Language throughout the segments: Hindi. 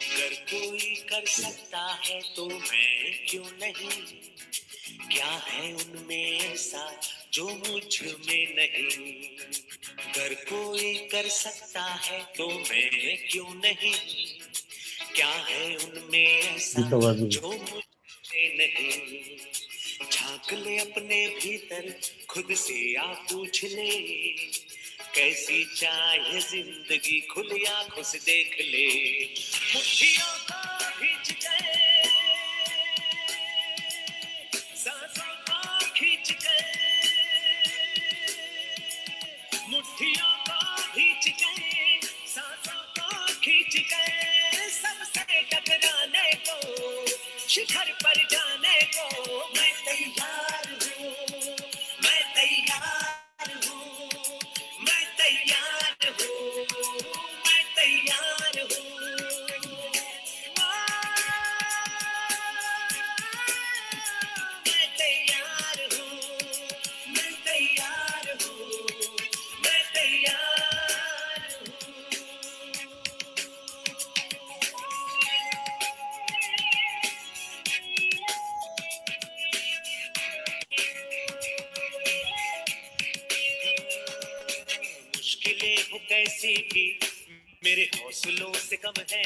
अगर कोई कर सकता है तो मैं क्यों नहीं, क्या है उनमें ऐसा जो मुझ में नहीं। अगर कोई कर सकता है तो मैं क्यों नहीं, क्या है उनमें ऐसा जो मुझ में नहीं। झांक ले अपने भीतर खुद से आ पूछ ले, कैसी चाहे जिंदगी खुली आंखों से देख ले। मुट्ठियों को खींच के, सांसों को खींच के, मुट्ठियों को खींच के, सांसों को खींच के, सबसे टकराने को, शिखर पर जाने को मैं तैयार हूँ, मैं तैयार हूँ, मैं तैयार हूँ, मैं तैयार हूँ। मैं तैयार हूँ, मैं तैयार हूँ, मैं तैयार हूँ। मुश्किलें हो कैसी भी मेरे हौसलों से कम है,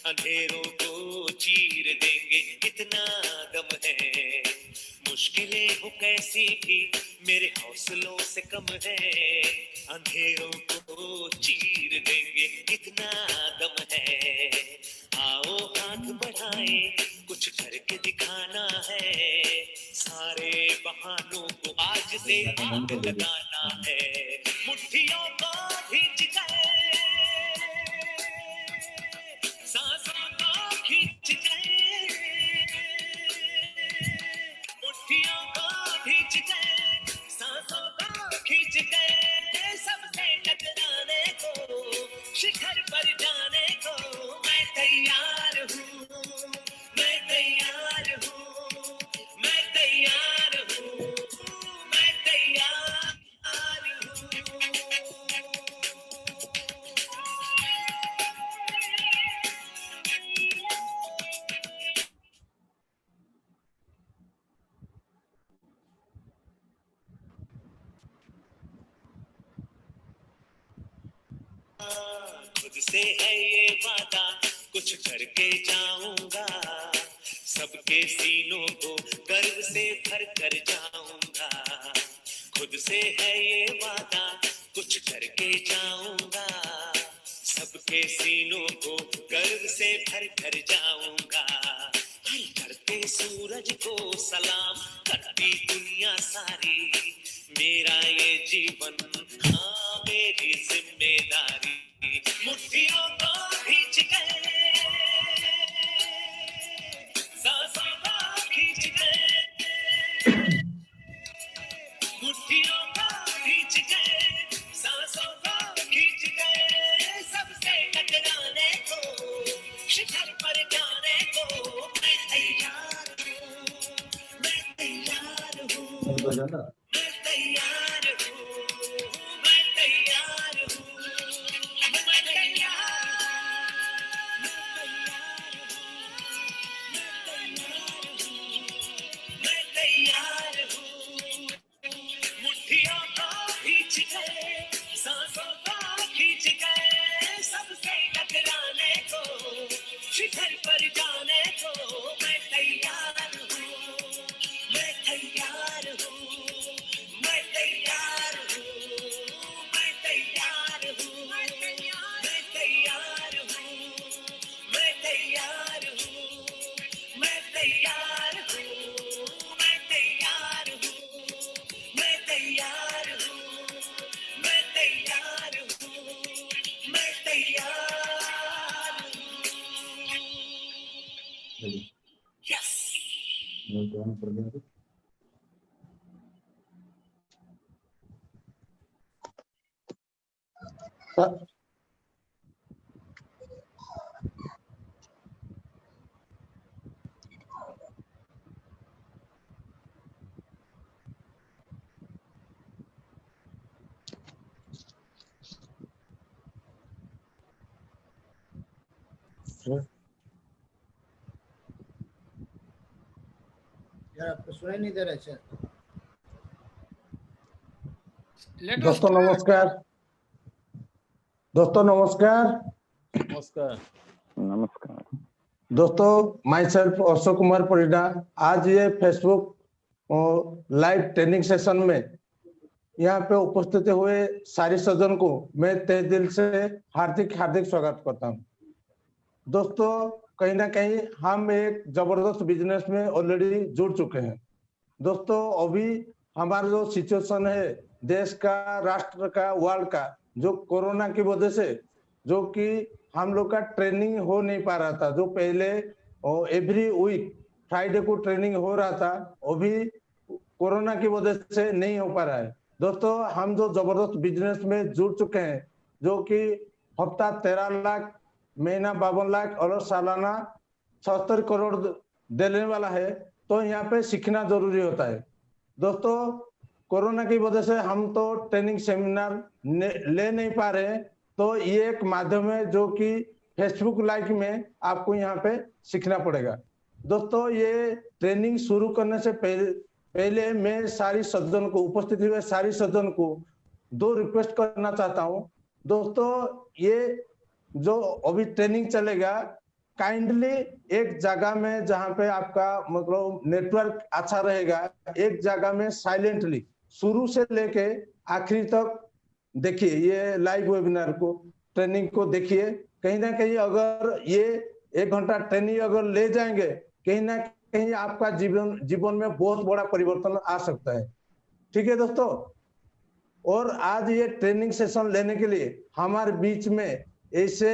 अंधेरों को चीर देंगे इतना दम है। मुश्किलें हो कैसी भी मेरे हौसलों से कम है, अंधेरों को चीर देंगे इतना दम है। आओ हाथ बढ़ाए कुछ करके दिखाना है, सारे बहानों को आज से आग लगाना है। मुट्ठियों को खींच के, सांसों को खींच के, मुट्ठियों को खींच के, सांसों को खींच के, सबसे टकराने को, शिखर पर जाने को मैं तैयार हूँ, मैं तैयार हूँ, मैं तैयार हूँ, मैं तैयार हूँ। खुद से है ये वादा कुछ करके जाऊंगा, सबके सीनों को गर्व से भर कर जाऊंगा। खुद से है ये वादा कुछ करके जाऊंगा, सबके सीनों को गर्व से भर कर जाऊंगा। हर करते सूरज को सलाम करती दुनिया सारी, मेरा ये जीवन हाँ मेरी जिम्मेदारी। मुट्ठियों को खींच के, सांसों को खींच के, मुट्ठियों को खींच के, सांसों को खींच के, सबसे टकराने को, शिखर पर जाने को मैं तैयार हूँ, मैं तैयार हूँ, मैं तैयार हूँ, मैं तैयार हूँ, मैं तैयार हूँ, मैं तैयार हूँ। मुट्ठियों को खींच के, सांसों को खींच के, सबसे टकराने को, शिखर पर जाने को मैं तैयार हूँ, मैं तैयार हूँ, मैं तैयार हूँ, मैं तैयार हूँ, मैं तैयार हूँ, मैं तैयार हूँ, मैं तैयार हूँ, मैं तैयार हूँ, मैं तैयार हूँ, मैं तैयार हूँ, मैं तैयार हूँ। यस। यार आपको सुनाई नहीं दे रहा है सर। दोस्तों नमस्कार। दोस्तों नमस्कार। नमस्कार। नमस्कार दोस्तों, माई सेल्फ अशोक कुमार परिडा। आज ये फेसबुक लाइव ट्रेनिंग सेशन में यहाँ पे उपस्थित हुए सारे सज्जन को मैं तहे दिल से हार्दिक हार्दिक स्वागत करता हूँ। दोस्तों, कहीं ना कहीं हम एक जबरदस्त बिजनेस में ऑलरेडी जुड़ चुके हैं। दोस्तों, अभी हमारा जो सिचुएशन है देश का, राष्ट्र का, वर्ल्ड का, जो कोरोना की वजह से जो कि हम लोग का ट्रेनिंग हो नहीं पा रहा था, जो पहले एवरी वीक फ्राइडे को ट्रेनिंग हो रहा था, अभी कोरोना की वजह से नहीं हो पा रहा है। दोस्तों, हम जो जबरदस्त बिजनेस में जुड़ चुके हैं, जो कि हफ्ता 13 लाख, महीना 52 लाख और सालाना 76 करोड़ देने वाला है, तो यहाँ पे सीखना जरूरी होता है। दोस्तों, कोरोना की वजह से हम तो ट्रेनिंग सेमिनार ले नहीं पा रहे, तो ये एक माध्यम है जो कि फेसबुक लाइव में आपको यहाँ पे सीखना पड़ेगा। दोस्तों, ये ट्रेनिंग शुरू करने से पहले मैं सारी सज्जन को, उपस्थित हुए सारी सज्जन को दो रिक्वेस्ट करना चाहता हूँ। दोस्तों, ये जो अभी ट्रेनिंग चलेगा, काइंडली एक जगह में जहां पे आपका मतलब नेटवर्क अच्छा रहेगा, एक जगह में साइलेंटली शुरू से लेके आखिरी तक देखिए, ये लाइव वेबिनार को, ट्रेनिंग को देखिए। कहीं ना कहीं अगर ये 1 घंटा ट्रेनिंग अगर ले जाएंगे, कहीं ना कहीं आपका जीवन में बहुत बड़ा परिवर्तन आ सकता है। ठीक है दोस्तों। और आज ये ट्रेनिंग सेशन लेने के लिए हमारे बीच में ऐसे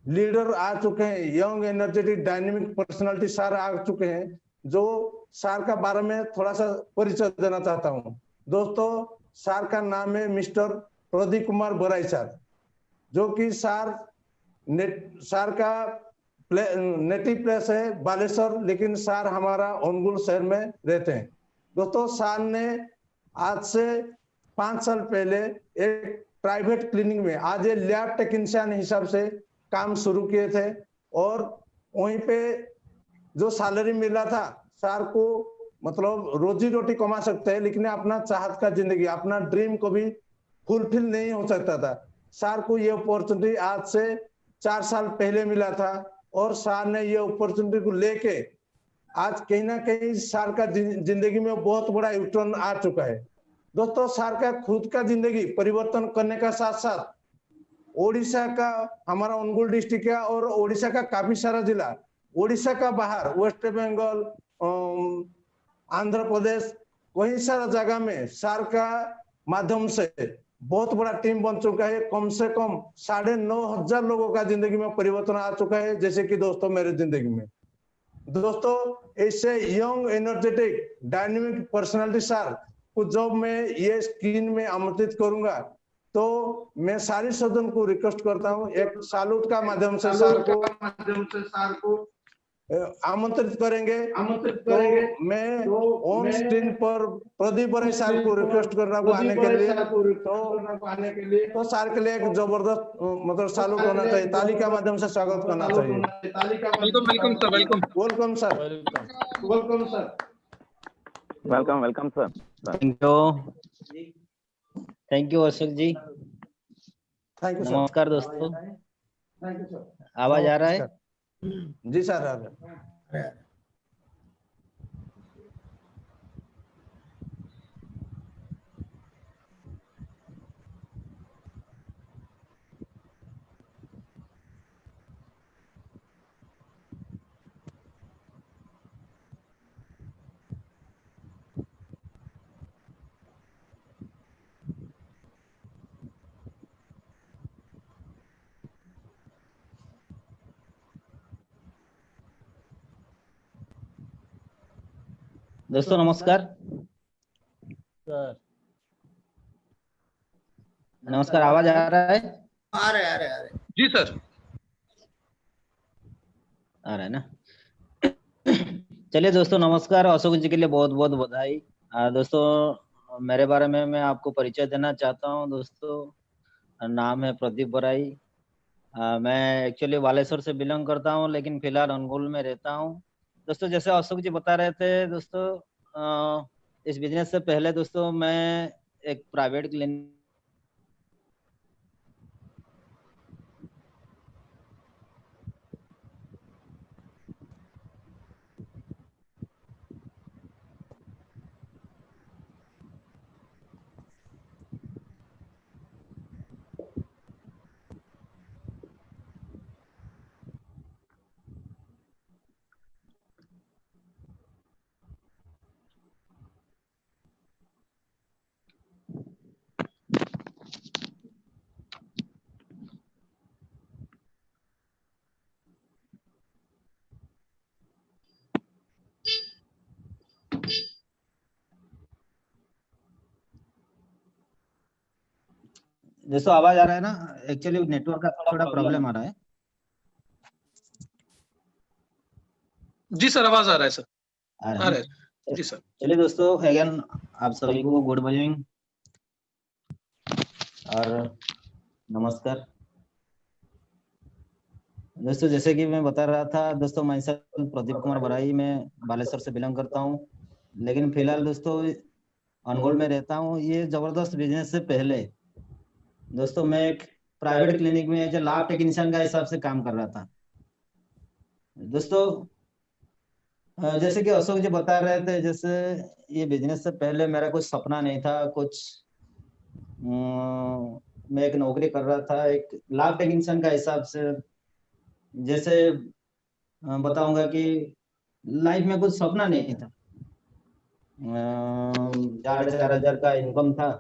लीडर आ चुके हैं, young energetic dynamic personality sir आ चुके हैं, जो सर का बारे में थोड़ा सा परिचय देना चाहता हूं। दोस्तों, सर का नाम है मिस्टर प्रदीप कुमार बराई सर, जो कि सर का नेटिव प्लेस है बालेश्वर, लेकिन सर हमारा अनुगुल शहर में रहते हैं। दोस्तों, सर ने आज से 5 साल पहले एक प्राइवेट क्लिनिक में आज ये लैब टेक्नीशियन हिसाब से काम शुरू किए थे, और वहीं पे जो सैलरी मिला था, सर को मतलब रोजी रोटी कमा सकते हैं, लेकिन अपना चाहत का जिंदगी, अपना ड्रीम को भी फुलफिल नहीं हो सकता था। सर को ये अपॉर्चुनिटी आज से 4 साल पहले मिला था, और सर ने ये अपॉर्चुनिटी को लेके आज कहीं ना कहीं सर का जिंदगी में बहुत बड़ा यूटर्न आ चुका है। दोस्तों, सर का खुद का जिंदगी परिवर्तन करने का साथ साथ ओडिशा का, हमारा अनुगुल डिस्ट्रिक्ट का और ओडिशा का काफी सारा जिला, ओडिशा का बाहर वेस्ट बंगाल, आंध्र प्रदेश, वही सारा जगह में सर का माध्यम से बहुत बड़ा टीम बन चुका है। कम से कम 9,500 लोगों का जिंदगी में परिवर्तन आ चुका है, जैसे कि दोस्तों मेरे जिंदगी में। दोस्तों, ऐसे young energetic dynamic personality sir को जब मैं ये स्क्रीन में आमंत्रित करूंगा, तो मैं सारे सदन को रिक्वेस्ट करता हूं, एक सैल्यूट का माध्यम से सर को आमंत्रित करेंगे। तो मैं ऑन स्क्रीन पर प्रदीप बराई सर को रिक्वेस्ट कर रहा हूँ आने के लिए। तो सर के लिए एक जबरदस्त मतलब सैल्यूट होना चाहिए, ताली का माध्यम से स्वागत करना चाहिए। Welcome sir. Welcome sir. Thank you Ashok ji. Thank you sir. नमस्कार दोस्तों, थैंक यू सर। आवाज आ रहा है? जी सर, आ रहा है। दोस्तों नमस्कार। सर नमस्कार, आवाज आ रहा है? आ रहे जी सर, आ रहा है ना। चलिए दोस्तों, नमस्कार। अशोक जी के लिए बहुत बहुत बधाई। दोस्तों, मेरे बारे में मैं आपको परिचय देना चाहता हूं। दोस्तों, नाम है प्रदीप बराई। मैं एक्चुअली बालेश्वर से बिलोंग करता हूं, लेकिन फिलहाल अनुगुल में रहता हूं। दोस्तों, जैसे अशोक जी बता रहे थे, दोस्तों इस बिजनेस से पहले दोस्तों मैं एक प्राइवेट क्लिनिक दोस्तों आवाज आ रहा है ना? एक्चुअली नेटवर्क का थोड़ा प्रॉब्लम आ रहा है। जी सर, आवाज आ रहा है सर, आ आ रहा रहा है। है जी सर। चलिए दोस्तों, अगेन आप सभी को गुड मॉर्निंग और नमस्कार। दोस्तों जैसे कि मैं बता रहा था दोस्तों, मैं प्रदीप कुमार बराई, मैं बालेश्वर से बिलोंग करता हूँ, लेकिन फिलहाल दोस्तों अनगोल में रहता हूँ। ये जबरदस्त बिजनेस से पहले दोस्तों मैं एक प्राइवेट क्लिनिक में एज ए लैब टेक्नीशियन का हिसाब से काम कर रहा था। दोस्तों जैसे कि अशोक जी बता रहे थे, जैसे ये बिजनेस से पहले मेरा कुछ सपना नहीं था, कुछ मैं एक नौकरी कर रहा था एक लैब टेक्नीशियन का हिसाब से। जैसे बताऊंगा कि लाइफ में कुछ सपना नहीं था। 4,500 का इनकम था।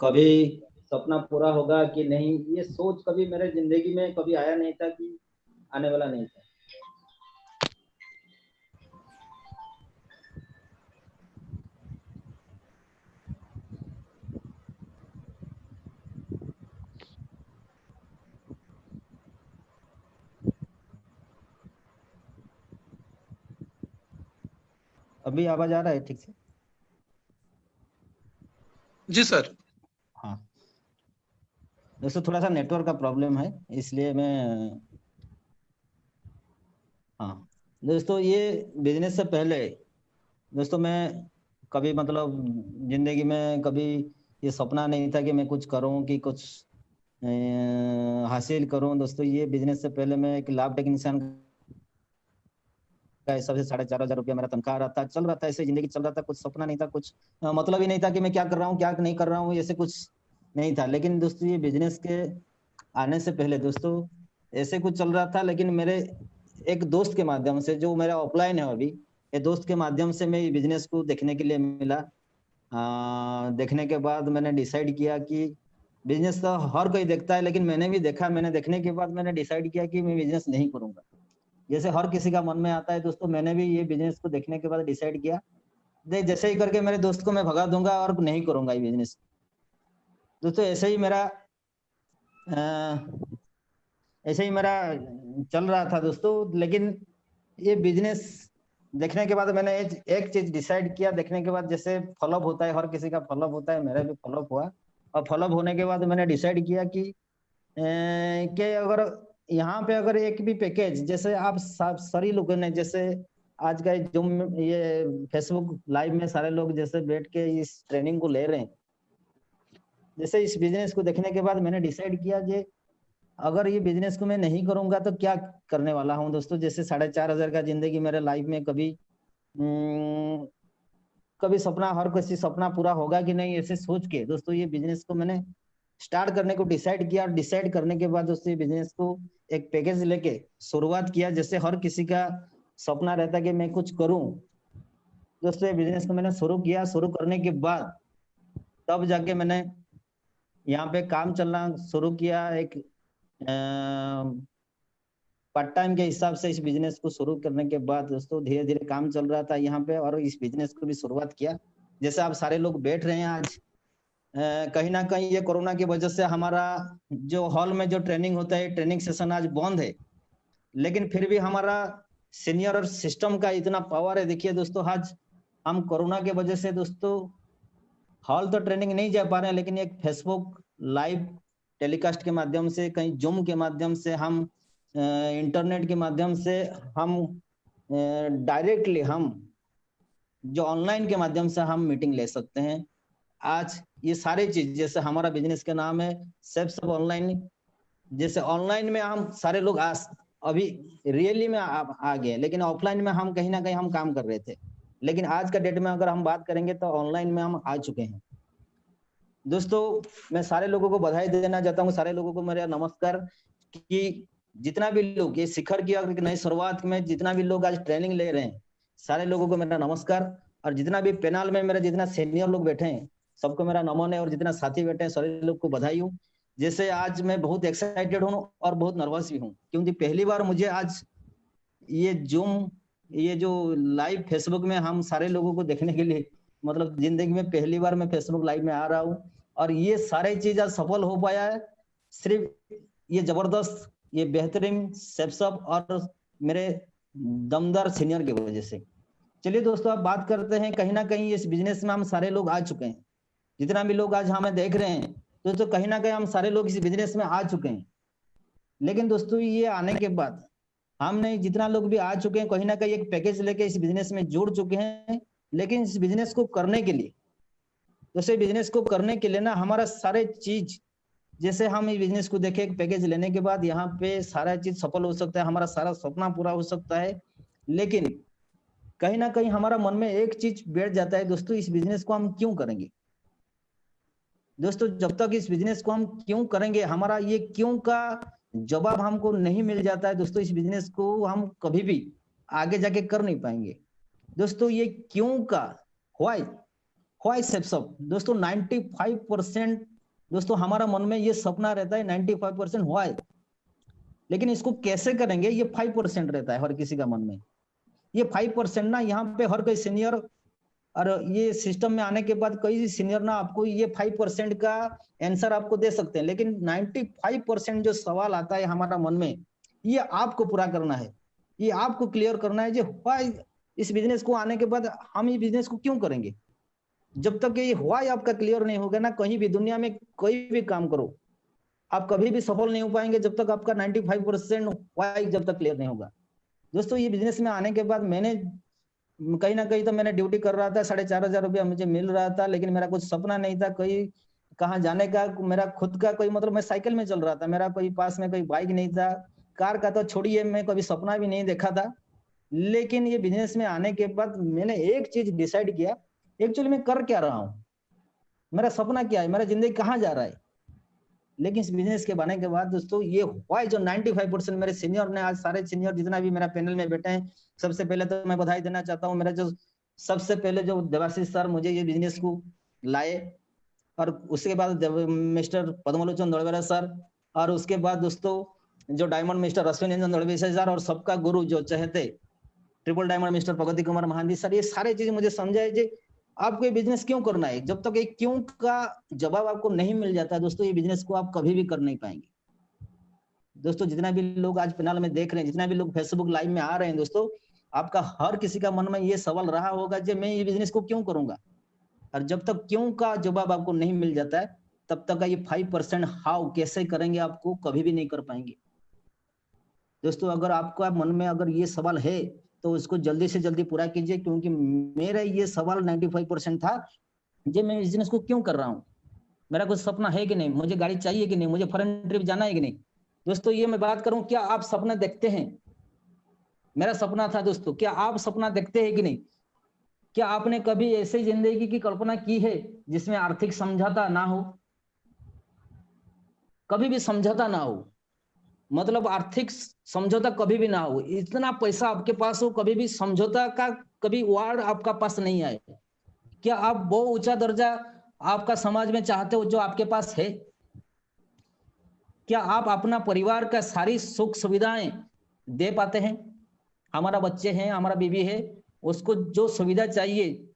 कभी सपना पूरा होगा कि नहीं, ये सोच कभी मेरे जिंदगी में कभी आया नहीं था कि आने वाला नहीं था। अभी आवाज आ रहा है ठीक से? जी सर। हाँ दोस्तों, थोड़ा सा नेटवर्क का प्रॉब्लम है, इसलिए मैं हाँ दोस्तों, ये बिजनेस से पहले दोस्तों मैं कभी मतलब जिंदगी में कभी ये सपना नहीं था कि मैं कुछ करूं, कि कुछ हासिल करूं। दोस्तों ये बिजनेस से पहले मैं एक लैब टेक्नीशियन का हिसाब से 4,500 रुपया मेरा तनख्वाह आ रहा था, चल रहा था, ऐसे जिंदगी चल रहा था। कुछ सपना नहीं था, कुछ मतलब ही नहीं था कि मैं क्या कर रहा हूँ क्या नहीं कर रहा हूँ, ऐसे कुछ नहीं था। लेकिन दोस्तों ये बिजनेस के आने से पहले दोस्तों ऐसे कुछ चल रहा था, लेकिन मेरे एक दोस्त के माध्यम से, जो मेरा ऑफलाइन है अभी, ये दोस्त के माध्यम से मैं ये बिजनेस को देखने के लिए मिला। देखने के बाद मैंने डिसाइड किया कि बिजनेस तो हर कोई देखता है, लेकिन मैंने भी देखा, मैंने देखने के बाद मैंने डिसाइड किया कि मैं बिजनेस नहीं करूंगा। जैसे हर किसी का मन में आता है दोस्तों, मैंने भी ये बिजनेस को देखने के बाद डिसाइड किया, जैसे ही करके मेरे दोस्त को मैं भगा दूंगा और नहीं करूंगा ये बिजनेस। दोस्तों ऐसे ही मेरा चल रहा था दोस्तों। लेकिन ये बिजनेस देखने के बाद मैंने एक चीज डिसाइड किया। देखने के बाद जैसे फॉलोअप होता है, हर किसी का फॉलोअप होता है, मेरा भी फॉलोअप हुआ। और फॉलोअप होने के बाद मैंने डिसाइड किया कि अगर यहाँ पे अगर एक भी पैकेज, जैसे आप सारी लोगों ने, जैसे आज का जो ये फेसबुक लाइव में सारे लोग जैसे बैठ के इस ट्रेनिंग को ले रहे हैं, जैसे इस बिजनेस को देखने के बाद मैंने डिसाइड किया कि अगर ये बिजनेस को मैं नहीं करूंगा तो क्या करने वाला हूँ दोस्तों। जैसे 4,500 का जिंदगी मेरे लाइफ में कभी सपना, हर किसी सपना पूरा होगा कि नहीं, ऐसे सोच के दोस्तों ये बिजनेस को मैंने स्टार्ट करने को डिसाइड किया। डिसाइड करने के बाद दोस्तों ये बिजनेस को एक पैकेज लेके शुरुआत किया। जैसे हर किसी का सपना रहता कि मैं कुछ करूं, दोस्तों ये बिजनेस को मैंने शुरू किया। शुरू करने के बाद तब जाके मैंने यहाँ पे काम चलना शुरू किया। एक पार्ट टाइम के हिसाब से इस बिजनेस को शुरू करने के बाद दोस्तों धीरे धीरे काम चल रहा था यहाँ पे, और इस बिजनेस को भी शुरुआत किया। जैसे आप सारे लोग बैठ रहे हैं आज, कहीं ना कहीं ये कोरोना की वजह से हमारा जो हॉल में जो ट्रेनिंग होता है, ट्रेनिंग सेशन आज बंद है, लेकिन फिर भी हमारा सीनियर और सिस्टम का इतना पावर है। देखिए दोस्तों, आज हम कोरोना की वजह से दोस्तों हॉल तो ट्रेनिंग नहीं जा पा रहे हैं, लेकिन एक फेसबुक लाइव टेलीकास्ट के माध्यम से, कहीं जूम के माध्यम से, हम इंटरनेट के माध्यम से हम डायरेक्टली हम जो ऑनलाइन के माध्यम से हम मीटिंग ले सकते हैं। आज ये सारे चीज, जैसे हमारा बिजनेस का नाम है सब ऑनलाइन, जैसे ऑनलाइन में हम सारे लोग आज अभी रियली में आ गए, लेकिन ऑफलाइन में हम कहीं ना कहीं हम काम कर रहे थे, लेकिन आज का डेट में अगर हम बात करेंगे तो ऑनलाइन में हम आ चुके हैं। दोस्तों मैं सारे लोगों को बधाई देना चाहता हूँ, सारे लोगों को मेरा नमस्कार, कि जितना भी लोग ये शिखर की अगर नई शुरुआत में जितना भी लोग आज ट्रेनिंग ले रहे हैं, सारे लोगों को मेरा नमस्कार। और जितना भी पैनल में मेरा जितना सीनियर लोग बैठे हैं सबको मेरा नमन है, और जितना साथी बैठे हैं सारे लोग को बधाई हूँ। जैसे आज मैं बहुत एक्साइटेड हूँ और बहुत नर्वस भी हूँ, क्योंकि पहली बार मुझे आज ये जूम, ये जो लाइव फेसबुक में हम सारे लोगों को देखने के लिए, मतलब जिंदगी में पहली बार मैं फेसबुक लाइव में आ रहा हूँ, और ये सारे चीज आज सफल हो पाया है सिर्फ ये जबरदस्त, ये बेहतरीन सेप्सअप और मेरे दमदार सीनियर की वजह से। चलिए दोस्तों अब बात करते हैं, कहीं ना कहीं इस बिजनेस में हम सारे लोग आ चुके हैं, जितना भी लोग आज हमें देख रहे हैं दोस्तों, कहीं ना कहीं हम सारे लोग इस बिजनेस में आ चुके हैं। लेकिन दोस्तों ये आने के बाद हमने जितना लोग भी आ चुके हैं, कहीं ना कहीं एक पैकेज लेके इस बिजनेस में जुड़ चुके हैं, लेकिन इस बिजनेस को करने के लिए, दोस्तों बिजनेस को करने के लिए ना हमारा सारे चीज, जैसे हम इस बिजनेस को देखें, एक पैकेज लेने के बाद यहाँ पे सारा चीज सफल हो सकता है, हमारा सारा सपना पूरा हो सकता है, लेकिन कहीं ना कहीं हमारा मन में एक चीज बैठ जाता है दोस्तों, इस बिजनेस को हम क्यों करेंगे। दोस्तों जब तक इस बिजनेस को हम क्यों करेंगे, हमारा ये क्यों का जवाब हमको नहीं मिल जाता है दोस्तों, इस बिजनेस को हम कभी भी आगे जाके कर नहीं पाएंगे। दोस्तों ये क्यों का व्हाई सेप्सअप दोस्तों 95% दोस्तों हमारा मन में ये सपना रहता है, 95% व्हाई, लेकिन इसको कैसे करेंगे ये 5% रहता है हर किसी का मन में। ये 5% ना यहाँ पे हर कोई सीनियर, और ये सिस्टम में आने के बाद कई सीनियर ना आपको ये 5% का आंसर आपको दे सकते हैं, लेकिन 95% जो सवाल आता है हमारा मन में, ये आपको पूरा करना है, ये आपको क्लियर करना है, जो व्हाई इस बिजनेस को आने के बाद हम ये बिजनेस को क्यों करेंगे। जब तक ये व्हाई आपका क्लियर नहीं होगा ना, कहीं भी दुनिया में कोई भी काम करो आप कभी भी सफल नहीं हो पाएंगे, जब तक आपका 95% व्हाई जब तक क्लियर नहीं होगा। दोस्तों ये बिजनेस में आने के बाद मैंने कहीं ना कहीं तो मैंने ड्यूटी कर रहा था, 4,500 रुपया मुझे मिल रहा था, लेकिन मेरा कुछ सपना नहीं था कोई कहाँ जाने का, मेरा खुद का कोई, मतलब मैं साइकिल में चल रहा था, मेरा कोई पास में कोई बाइक नहीं था, कार का तो छोड़िए, मैं कभी सपना भी नहीं देखा था। लेकिन ये बिजनेस में आने के बाद मैंने एक चीज डिसाइड किया, एक्चुअली मैं कर क्या रहा हूँ, मेरा सपना क्या है, मेरा जिंदगी कहाँ जा रहा है। लेकिन इस बिजनेस के बनने के बाद दोस्तों ये व्हाई जो 95% मेरे सीनियर ने, आज सारे सीनियर जितना भी मेरा पैनल में बैठे हैं, सबसे पहले तो मैं बधाई देना चाहता हूँ, मेरा जो सबसे पहले जो देवाशीष सर मुझे ये बिजनेस को लाए, और उसके बाद मिस्टर पद्मलोचन दड़वेरा सर, और उसके बाद दोस्तों जो diamond mister Ashwin Ranjan Dadwe sir, और सबका गुरु जो चाहते triple diamond mister Pragati Kumar Mohanty sir, ये सारे चीज मुझे समझाए जी आपको ये बिजनेस क्यों करना है। जब तक एक क्यों का जवाब आपको नहीं मिल जाता है दोस्तों, ये बिजनेस को आप कभी भी कर नहीं पाएंगे। दोस्तों जितना भी लोग आज पैनल में देख रहे हैं, जितना भी लोग फेसबुक लाइव में आ रहे हैं दोस्तों, आपका हर किसी का मन में ये सवाल रहा होगा कि मैं ये बिजनेस को क्यों करूंगा, और जब तक क्यों का जवाब आपको नहीं मिल जाता है तब तक ये 5% हाउ कैसे करेंगे आपको कभी भी नहीं कर पाएंगे। दोस्तों अगर आपका मन में अगर ये सवाल है तो उसको जल्दी से जल्दी पूरा कीजिए, क्योंकि मेरा ये सवाल 95% था, जे मैं बिजनेस को क्यों कर रहा हूँ, मेरा कुछ सपना है कि नहीं, मुझे गाड़ी चाहिए कि नहीं, मुझे फॉरेन ट्रिप जाना है कि नहीं। दोस्तों ये मैं बात करूं, क्या आप सपना देखते हैं, मेरा सपना था दोस्तों, क्या आप सपना देखते हैं कि नहीं। क्या आपने कभी ऐसे जिंदगी की कल्पना की है जिसमें आर्थिक समझौता ना हो, कभी भी समझौता ना हो, मतलब आर्थिक समझौता कभी भी ना हो, इतना पैसा आपके पास हो, कभी भी समझौता का कभी वार्ड आपका पास नहीं आए। क्या आप बहुत ऊंचा दर्जा आपका समाज में चाहते हो जो आपके पास है। क्या आप अपना परिवार का सारी सुख सुविधाएं दे पाते हैं, हमारा बच्चे हैं, हमारा बीवी है, उसको जो सुविधा चाहिए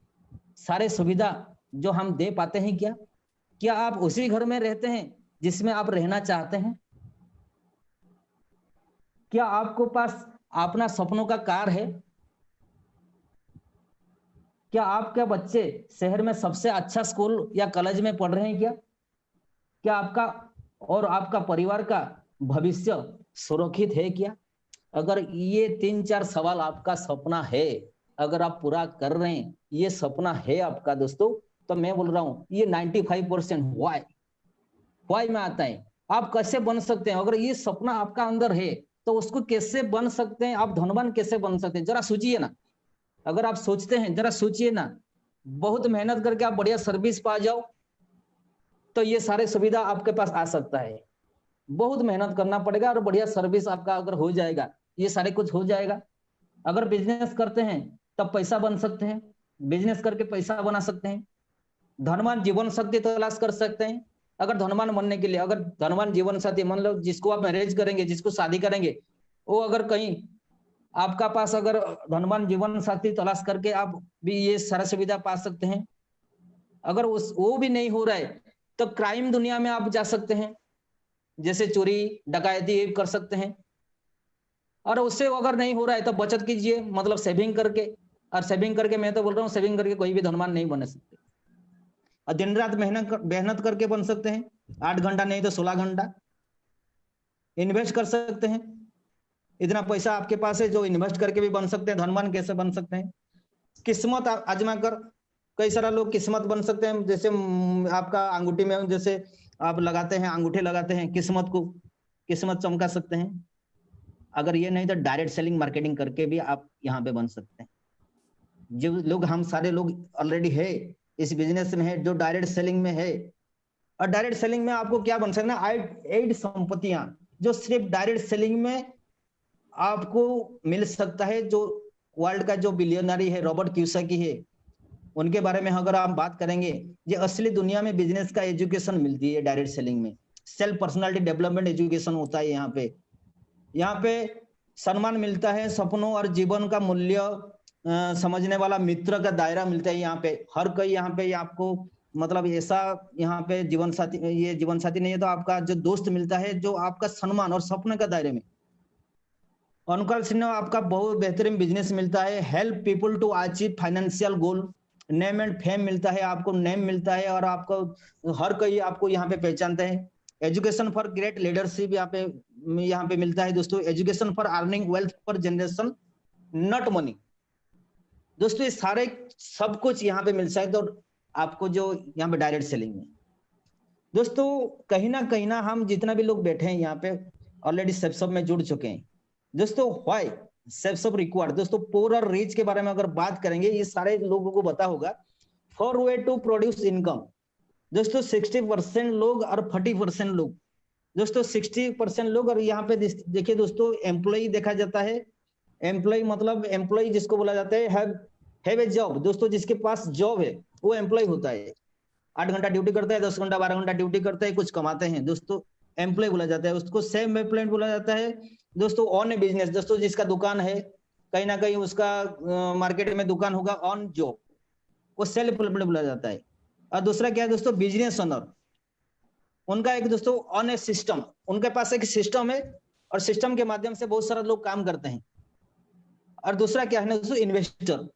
सारे सुविधा जो हम दे पाते हैं। क्या आप उसी घर में रहते हैं जिसमें आप रहना चाहते हैं। क्या आपको पास अपना सपनों का कार है। क्या आपके बच्चे शहर में सबसे अच्छा स्कूल या कॉलेज में पढ़ रहे हैं। क्या आपका और आपका परिवार का भविष्य सुरक्षित है। क्या अगर ये 3-4 सवाल आपका सपना है अगर आप पूरा कर रहे हैं, ये सपना है आपका दोस्तों, तो मैं बोल रहा हूँ ये 95% व्हाई में आता है। आप कैसे बन सकते हैं? अगर ये सपना आपका अंदर है तो उसको कैसे बन सकते हैं? आप धनवान कैसे बन सकते हैं? जरा सोचिए ना। अगर आप सोचते हैं, जरा सोचिए ना, बहुत मेहनत करके आप बढ़िया सर्विस पा जाओ तो ये सारे सुविधा आपके पास आ सकता है। बहुत मेहनत करना पड़ेगा और बढ़िया सर्विस आपका अगर हो जाएगा, ये सारे कुछ हो जाएगा। अगर बिजनेस करते हैं तब पैसा बन सकते हैं, बिजनेस करके पैसा बना सकते हैं, धनवान जीवन शक्ति तलाश कर सकते हैं। अगर धनवान बनने के लिए, अगर धनवान जीवन साथी मान लो जिसको आप मैरिज करेंगे, जिसको शादी करेंगे, वो अगर कहीं आपका पास अगर धनवान जीवन साथी तलाश करके आप भी ये सारा सुविधा पा सकते हैं। अगर वो भी नहीं हो रहा है तो क्राइम दुनिया में आप जा सकते हैं, जैसे चोरी डकैती कर सकते हैं। और उससे अगर नहीं हो रहा है तो बचत कीजिए, मतलब सेविंग करके। और सेविंग करके, मैं तो बोल रहा हूँ सेविंग करके कोई भी धनवान नहीं बन सकते। और दिन रात मेहनत करके बन सकते हैं, 8 घंटा नहीं तो 16 घंटा इन्वेस्ट कर सकते हैं। इतना पैसा आपके पास है जो इन्वेस्ट करके भी बन सकते हैं। धनवान कैसे बन सकते हैं? किस्मत आजमा कर कई सारा लोग किस्मत बन सकते हैं। जैसे आपका अंगूठी में जैसे आप लगाते हैं, अंगूठे लगाते हैं, किस्मत को, किस्मत चमका सकते हैं। अगर ये नहीं तो डायरेक्ट सेलिंग मार्केटिंग करके भी आप यहाँ पे बन सकते हैं। जो लोग, हम सारे लोग ऑलरेडी है इस बिजनेस में है, जो डायरेक्ट सेलिंग में है। और डायरेक्ट सेलिंग में आपको क्या बन सकता है? 8 संपत्तियां जो सिर्फ डायरेक्ट सेलिंग में आपको मिल सकता है। जो वर्ल्ड का जो बिलियनरी है रॉबर्ट क्यूसाकी है, उनके बारे में अगर आप बात करेंगे, ये असली दुनिया में बिजनेस का एजुकेशन मिलती है डायरेक्ट सेलिंग में। सेल्फ पर्सनालिटी डेवलपमेंट एजुकेशन होता है यहाँ पे सम्मान मिलता है, सपनों और जीवन का मूल्य समझने वाला मित्र का दायरा मिलता है। यहाँ पे हर कोई, यहाँ पे आपको मतलब ऐसा यहाँ पे जीवन साथी, ये जीवन साथी नहीं है तो आपका जो दोस्त मिलता है जो आपका सम्मान और सपने का दायरे में। अनुकाल सिन्हा आपका बहुत बेहतरीन बिजनेस मिलता है। Help people to achieve financial goal. Name and fame मिलता है, आपको नेम मिलता है और आपको हर कोई आपको यहाँ पे पहचानते हैं। एजुकेशन फॉर ग्रेट लीडरशिप यहाँ पे मिलता है दोस्तों। Education for earning wealth for generation not money. दोस्तों ये सारे सब कुछ यहाँ पे मिलता है तो आपको जो यहाँ पे डायरेक्ट सेलिंग में। दोस्तों कहीं ना हम जितना भी लोग बैठे हैं यहाँ पे ऑलरेडी सब में जुड़ चुके हैं। दोस्तों व्हाई सब रिक्वायर्ड, दोस्तों पोर और रिच के बारे में अगर बात करेंगे, ये सारे लोगों को पता होगा। For way to produce income, दोस्तों 60% लोग और 40% लोग, दोस्तों 60% लोग। और यहाँ पे देखिए दोस्तों, एम्प्लॉय देखा जाता है। एम्प्लॉय मतलब एम्प्लॉय जिसको बोला जाता है हैव ए जॉब। दोस्तों जिसके पास जॉब है वो एम्प्लॉय होता है। 8 घंटा ड्यूटी करता है, 10 घंटा 12 घंटा ड्यूटी करता है, कुछ कमाते हैं, दोस्तों एम्प्लॉय बोला जाता है। उसको सेल्फ एम्प्लॉयड बोला जाता है। दोस्तों ऑन ए बिजनेस, दोस्तों जिसका दुकान है, कहीं ना कहीं उसका मार्केट में दुकान होगा, ऑन जॉब, वो सेल्फ एम्प्लॉयड बोला जाता है। और दूसरा क्या है दोस्तों? Business owner. उनका एक दोस्तों ऑन ए सिस्टम, उनके पास एक सिस्टम है और सिस्टम के माध्यम से बहुत सारे लोग काम करते हैं। और दूसरा क्या है ना दोस्तों? इन्वेस्टर,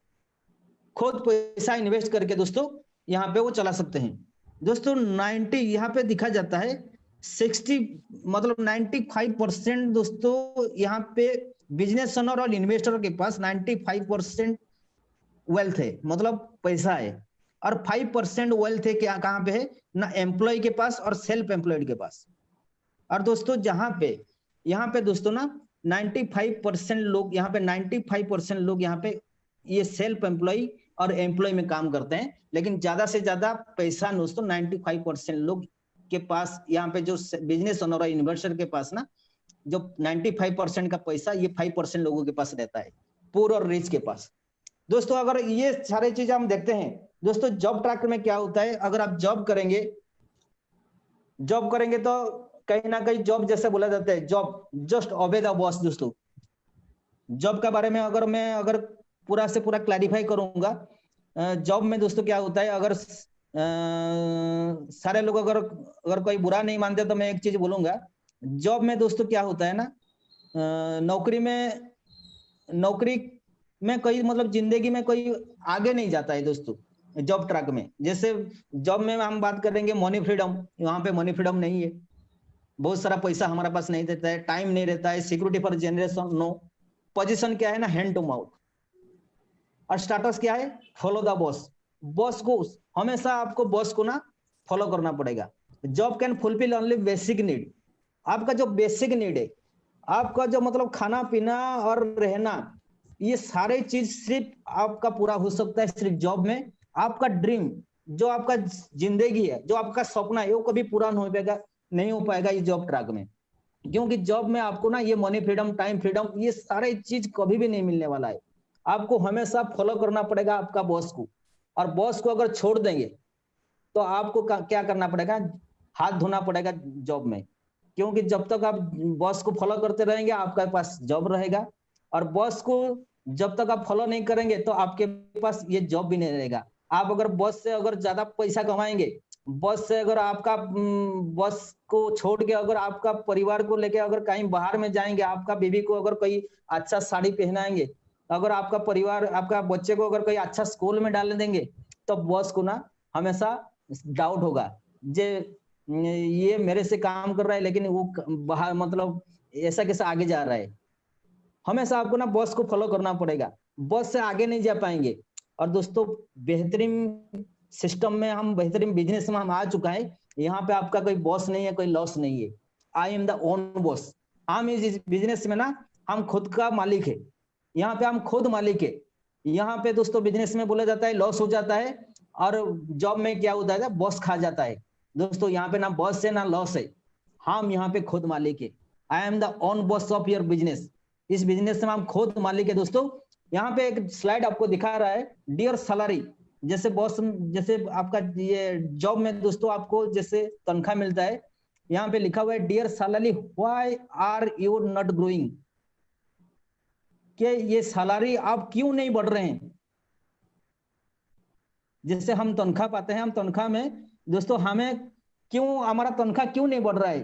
खुद पैसा इन्वेस्ट करके दोस्तों यहाँ पे वो चला सकते हैं। दोस्तों 90 यहाँ पे दिखा जाता है 60 मतलब 95% दोस्तों यहाँ पे बिजनेस ओनर और इन्वेस्टर के पास 95% वेल्थ है, मतलब पैसा है। और 5% वेल्थ है क्या, कहाँ पे है ना? एम्प्लॉय के पास और सेल्फ एम्प्लॉयड के पास। और दोस्तों जहां पे यहाँ पे दोस्तों ना 95% लोग, यहाँ पे 95% लोग यहाँ पे ये सेल्फ एम्प्लॉय और एम्प्लॉय में काम करते हैं। लेकिन ज्यादा से ज्यादा पैसा दोस्तों 95% लोग के पास, यहाँ पे जो बिजनेस ओनर और इन्वेस्टर के पास ना, जो 95% का पैसा ये 5% लोगों के पास रहता है, पुअर और रिच के पास। दोस्तों अगर ये सारी चीजें हम देखते हैं दोस्तों, जॉब ट्रैक में क्या होता है? अगर आप जॉब करेंगे तो कहीं ना कहीं जॉब जैसे बोला जाता है, job just obey the boss. दोस्तों जॉब के बारे में अगर पूरा से पूरा क्लैरिफाई करूंगा, जॉब में दोस्तों क्या होता है? अगर सारे लोग अगर कोई बुरा नहीं मानते तो मैं एक चीज बोलूंगा, जॉब में दोस्तों क्या होता है ना, नौकरी में कोई मतलब जिंदगी में कोई आगे नहीं जाता है दोस्तों जॉब ट्रैक में। जैसे जॉब में हम बात करेंगे मनी फ्रीडम, यहाँ पे मनी फ्रीडम नहीं है, बहुत सारा पैसा हमारे पास नहीं देता है, टाइम नहीं रहता है, security for generation no, position क्या है ना, हैंड टू माउथ। और स्टेटस क्या है, फॉलो द बॉस। बॉस को हमेशा आपको बॉस को ना फॉलो करना पड़ेगा। Job can fulfil only basic need. आपका जो बेसिक नीड है, आपका जो मतलब खाना पीना और रहना, ये सारे चीज सिर्फ आपका पूरा हो सकता है सिर्फ जॉब में। आपका ड्रीम, जो आपका जिंदगी है, जो आपका सपना है, वो कभी पूरा नहीं हो पाएगा इस जॉब ट्रैक में। क्योंकि जॉब में आपको ना ये मनी फ्रीडम, टाइम फ्रीडम, ये सारे चीज कभी भी नहीं मिलने वाला है। आपको हमेशा फॉलो करना पड़ेगा आपका बॉस को। और बॉस को अगर छोड़ देंगे तो आपको क्या करना पड़ेगा, हाथ धोना पड़ेगा जॉब में। क्योंकि जब तक आप बॉस को फॉलो करते रहेंगे आपके पास जॉब रहेगा, और बॉस को जब तक आप फॉलो नहीं करेंगे तो आपके पास ये जॉब भी नहीं रहेगा। आप अगर बॉस से अगर ज्यादा पैसा कमाएंगे, बॉस से अगर आपका बॉस को छोड़ के अगर आपका परिवार को लेके अगर कहीं बाहर में जाएंगे, आपका बीवी को अगर कोई अच्छा साड़ी पहनाएंगे, अगर आपका परिवार, आपका बच्चे को अगर कोई अच्छा स्कूल में डाल देंगे, तो बॉस को ना हमेशा डाउट होगा, जे ये मेरे से काम कर रहा है लेकिन वो बाहर मतलब ऐसा कैसे आगे जा रहा है। हमेशा आपको ना बॉस को फॉलो करना पड़ेगा, बॉस से आगे नहीं जा पाएंगे। और दोस्तों बेहतरीन सिस्टम में हम, बेहतरीन बिजनेस में हम आ चुका है। यहाँ पे आपका कोई बॉस नहीं है, कोई लॉस नहीं है। I am the own boss. हम इस बिजनेस में ना हम खुद का मालिक है। यहाँ पे हम खुद मालिक है। यहाँ पे दोस्तों बिजनेस में बोला जाता है लॉस हो जाता है, और जॉब में क्या होता है, बॉस खा जाता है। दोस्तों यहाँ पे ना बॉस है ना लॉस है, हम यहाँ पे खुद मालिक है। I am the own boss of your business. इस बिजनेस में हम खुद मालिक है। दोस्तों यहाँ पे एक स्लाइड आपको दिखा रहा है, डियर सैलरी। जैसे बॉस, जैसे आपका ये जॉब में दोस्तों आपको जैसे तनख्वाह मिलता है, यहाँ पे लिखा हुआ है dear salary why are you not growing. कि ये सैलरी आप क्यों नहीं बढ़ रहे हैं। जैसे हम तनख्वाह पाते हैं, हम तनख्वाह में दोस्तों हमें क्यों, हमारा तनख्वाह क्यों नहीं बढ़ रहा है,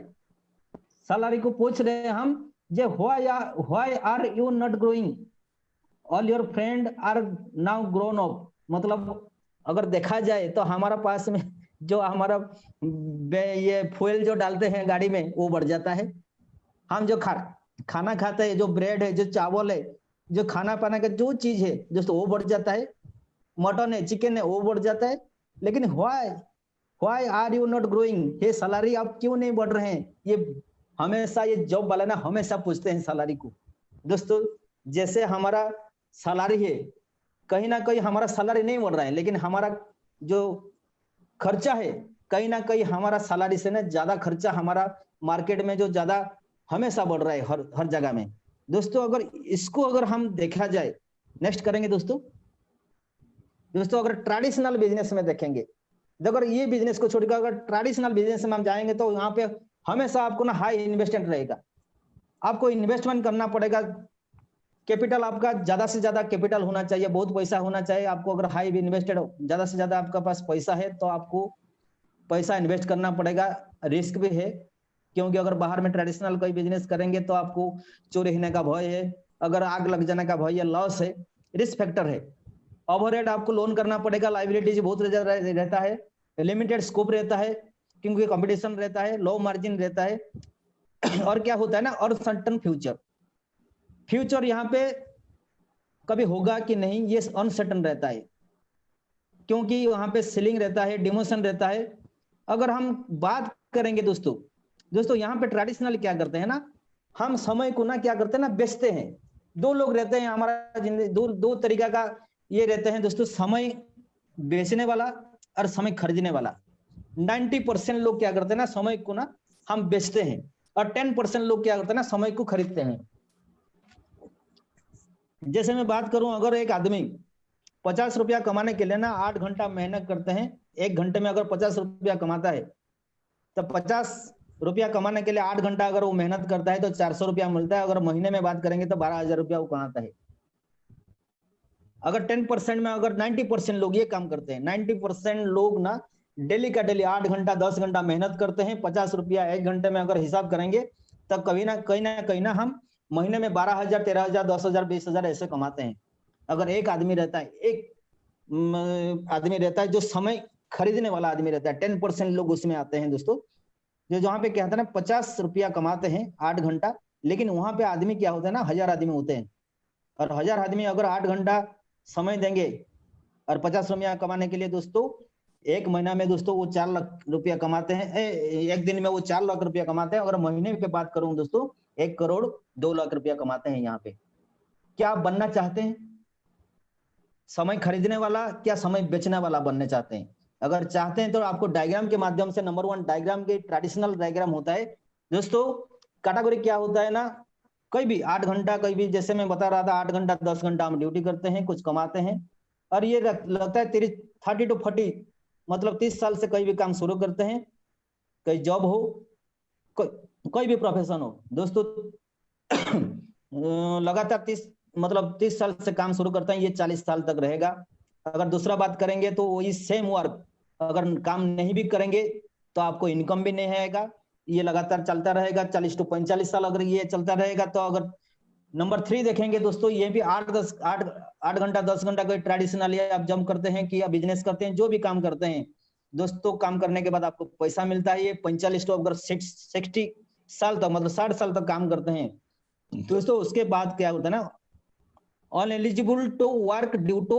सैलरी को पूछ रहे हैं हम, जे why are you not growing, all your friend are now grown up. मतलब अगर देखा जाए तो हमारा पास में जो हमारा ये फ्यूल जो डालते हैं गाड़ी में वो बढ़ जाता है। हम जो खाना खाते हैं, जो ब्रेड है, जो चावल है, जो खाना पाना का जो चीज है दोस्तों वो बढ़ जाता है। मटन है, चिकन है, वो बढ़ जाता है। लेकिन why are you not growing, ये सैलरी आप क्यों नहीं बढ़ रहे हैं। ये हमेशा ये जॉब वाले ना हमेशा पूछते हैं सैलरी को। दोस्तों जैसे हमारा सैलरी है, कहीं ना कहीं हमारा सैलरी नहीं बढ़ रहा है, लेकिन हमारा जो खर्चा है कहीं ना कहीं हमारा सैलरी से ना ज्यादा खर्चा हमारा मार्केट में जो ज्यादा हमेशा बढ़ रहा है हर जगह में। दोस्तों अगर इसको अगर हम देखा जाए, नेक्स्ट करेंगे दोस्तों अगर ट्रेडिशनल बिजनेस में देखेंगे, अगर ये बिजनेस को छोड़कर अगर ट्रेडिशनल बिजनेस में हम जाएंगे तो यहाँ पे हमेशा आपको ना हाई इन्वेस्टमेंट रहेगा। आपको इन्वेस्टमेंट करना पड़ेगा। कैपिटल आपका ज्यादा से ज्यादा कैपिटल होना चाहिए, बहुत पैसा होना चाहिए आपको। अगर हाई इन्वेस्टेड ज्यादा से ज्यादा आपका पास पैसा है तो आपको पैसा इन्वेस्ट करना पड़ेगा। रिस्क भी है, क्योंकि अगर बाहर में ट्रेडिशनल कोई बिजनेस करेंगे तो आपको चोरी होने का भय है, अगर आग लग जाने का भय है, लॉस है, रिस्क फैक्टर है। ओवरहेड आपको लोन करना पड़ेगा, लायबिलिटीज बहुत ज्यादा रहता है, लिमिटेड स्कोप रहता है क्योंकि कंपटीशन रहता है, लो मार्जिन रहता है। और क्या होता है ना, और सर्टन फ्यूचर यहाँ पे कभी होगा कि नहीं ये अनसर्टन रहता है, क्योंकि वहां पे सीलिंग रहता है, डिमोशन रहता है। अगर हम बात करेंगे दोस्तों यहाँ पे ट्रेडिशनल क्या करते हैं ना, हम समय को ना क्या करते हैं ना बेचते हैं। दो लोग रहते हैं हमारा जिंदगी, दो तरीका का ये रहते हैं दोस्तों, समय बेचने वाला और समय खरीदने वाला। 90% लोग क्या करते हैं ना, समय को ना हम बेचते हैं, और 10% लोग क्या करते हैं ना, समय को खरीदते हैं। जैसे मैं बात करूं, अगर एक आदमी 50 रुपया कमाने के लिए ना 8 घंटा मेहनत करते हैं, 1 घंटे में अगर 50 रुपया कमाता है, तो 50 रुपया कमाने के लिए 8 घंटा अगर वो मेहनत करता है तो 400 रुपया मिलता है। अगर महीने में बात करेंगे तो 12,000 रुपया वो कमाता है। अगर 10% में अगर 90% लोग ये काम करते हैं, 90% लोग ना डेली का डेली 8 घंटा 10 घंटा मेहनत करते हैं, 50 रुपया 1 घंटे में अगर हिसाब करेंगे तब कभी ना कहीं ना हम महीने में 12,000 13,000 10,000 20,000 ऐसे कमाते हैं। अगर एक आदमी रहता है, एक आदमी रहता है जो समय खरीदने वाला आदमी रहता है, 10% लोग उसमें आते हैं दोस्तों, जो जहाँ पे क्या होता है ना 50 रुपया कमाते हैं 8 घंटा, लेकिन वहां पे आदमी क्या होता है ना 1000 आदमी होते हैं। और 1000 आदमी अगर 8 घंटा समय देंगे और 50 रुपया कमाने के लिए दोस्तों एक महीना में दोस्तों वो 4 लाख रुपया कमाते हैं। एक दिन में वो 4 लाख रुपया कमाते हैं। अगर महीने की बात करूं दोस्तों 1 करोड़ 2 लाख रुपया कमाते हैं यहाँ पे। क्या आप बनना चाहते हैं समय खरीदने वाला, क्या समय बेचने वाला बनना चाहते हैं? अगर चाहते हैं तो आपको डायग्राम के माध्यम से नंबर 1 डायग्राम के ट्रेडिशनल डायग्राम होता है दोस्तों। कैटेगरी क्या होता है ना, कोई भी 8 घंटा, कोई भी जैसे मैं बता रहा था 8 घंटा 10 घंटा हम ड्यूटी करते हैं, कुछ कमाते हैं और ये लगता है 30 to 40 मतलब 30 साल से कोई भी काम शुरू करते हैं, कोई जॉब हो, कोई भी प्रोफेशन हो दोस्तों लगातार 30 साल से काम शुरू करते हैं, ये 40 साल तक रहेगा। अगर दूसरा बात करेंगे तो वही सेम वर्क अगर काम नहीं भी करेंगे तो आपको इनकम भी नहीं आएगा, ये लगातार चलता रहेगा 40 to 45 साल अगर ये चलता रहेगा। तो अगर नंबर 3 देखेंगे दोस्तों, ये भी 8 घंटा 10 घंटा कोई ट्रेडिशनल आप जॉब करते हैं कि या बिजनेस करते हैं, जो भी काम करते हैं दोस्तों, काम करने के बाद आपको पैसा मिलता है। ये 45 to 60 साल तक मतलब 60 साल तक काम करते हैं दोस्तों। उसके बाद क्या होता है ना, on eligible to work due to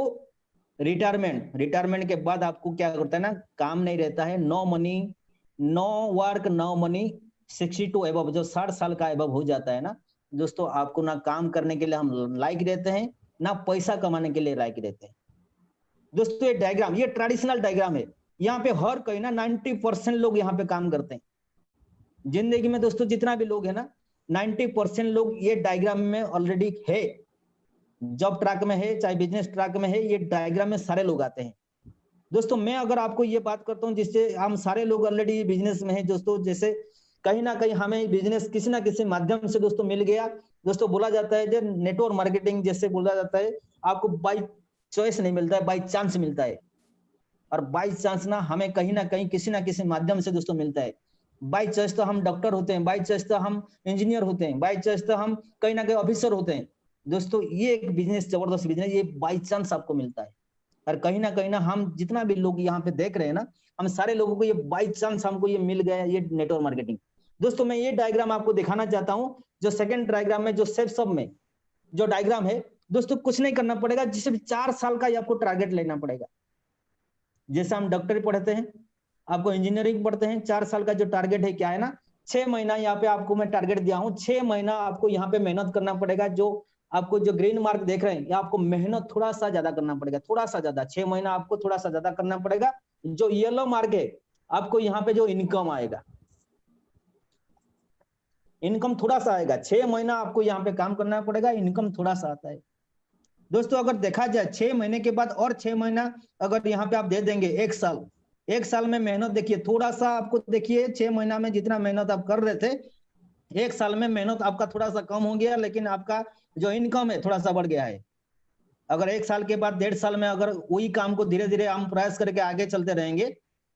retirement. Retirement के बाद आपको क्या करता है ना, काम नहीं रहता है, no money no work no money 60 to above, जो 60 साल का एबव हो जाता है ना दोस्तों, आपको ना काम करने के लिए हम लायक रहते हैं, ना पैसा कमाने के लिए लायक रहते हैं दोस्तों। ये डायग्राम ये ट्रेडिशनल डायग्राम है। यहाँ पे हर कहीं ना 90% लोग यहाँ पे काम करते हैं जिंदगी में दोस्तों। जितना भी लोग है ना 90% लोग ये डायग्राम में ऑलरेडी है, जॉब ट्रैक में है चाहे बिजनेस ट्रैक में है, ये डायग्राम में सारे लोग आते हैं दोस्तों। मैं अगर आपको ये बात करता हूँ जिससे हम सारे लोग ऑलरेडी बिजनेस में है दोस्तों, जैसे कहीं ना कहीं हमें बिजनेस किसी ना किसी माध्यम से दोस्तों मिल गया दोस्तों। बोला जाता है जो नेटवर्क मार्केटिंग जैसे बोला जाता है, आपको बाय चॉइस नहीं मिलता है, बाय चांस मिलता है। और बाय चांस ना हमें कहीं ना कहीं किसी ना किसी माध्यम से दोस्तों मिलता है। बाय चॉइस तो हम डॉक्टर होते हैं, बाय चॉइस तो हम इंजीनियर होते हैं, बाय चॉइस तो हम कहीं ना कहीं ऑफिसर होते हैं दोस्तों। ये एक बिजनेस जबरदस्त बिजनेस, ये बाय चांस आपको मिलता है। और कहीं ना हम जितना भी लोग यहाँ पे देख रहे हैं ना, हम सारे लोगों को ये बाय चांस हमको ये मिल गया, ये नेटवर्क मार्केटिंग दोस्तों। मैं ये डायग्राम आपको दिखाना चाहता हूँ, जो सेकंड डायग्राम में जो सब में जो डायग्राम है दोस्तों, कुछ नहीं करना पड़ेगा, जिसे 4 साल का आपको टारगेट लेना पड़ेगा। जैसे हम डॉक्टरी पढ़ते हैं, आपको इंजीनियरिंग पढ़ते हैं, 4 साल का जो टारगेट है क्या है ना, 6 महीना यहाँ पे आपको मैं टारगेट दिया हूँ, 6 महीना आपको यहाँ पे मेहनत करना पड़ेगा। जो आपको जो ग्रीन मार्क देख रहे हैं, आपको मेहनत थोड़ा सा ज्यादा करना पड़ेगा, थोड़ा सा ज्यादा, 6 महीना आपको थोड़ा सा ज्यादा करना पड़ेगा। जो येलो मार्क है, आपको यहाँ पे जो इनकम आएगा, इनकम थोड़ा सा आएगा। 6 महीना आपको यहाँ पे काम करना पड़ेगा, इनकम थोड़ा सा आता है दोस्तों। अगर देखा जाए 6 महीने के बाद और 6 महीना अगर यहाँ पे आप दे देंगे, 1 साल में मेहनत देखिए, थोड़ा सा आपको देखिए 6 महीना में जितना मेहनत आप कर रहे थे, 1 साल में मेहनत आपका थोड़ा सा कम हो गया, लेकिन आपका जो इनकम है थोड़ा सा बढ़ गया है। अगर 1 साल के बाद 1.5 साल में अगर वही काम को धीरे धीरे हम प्रयास करके आगे चलते रहेंगे,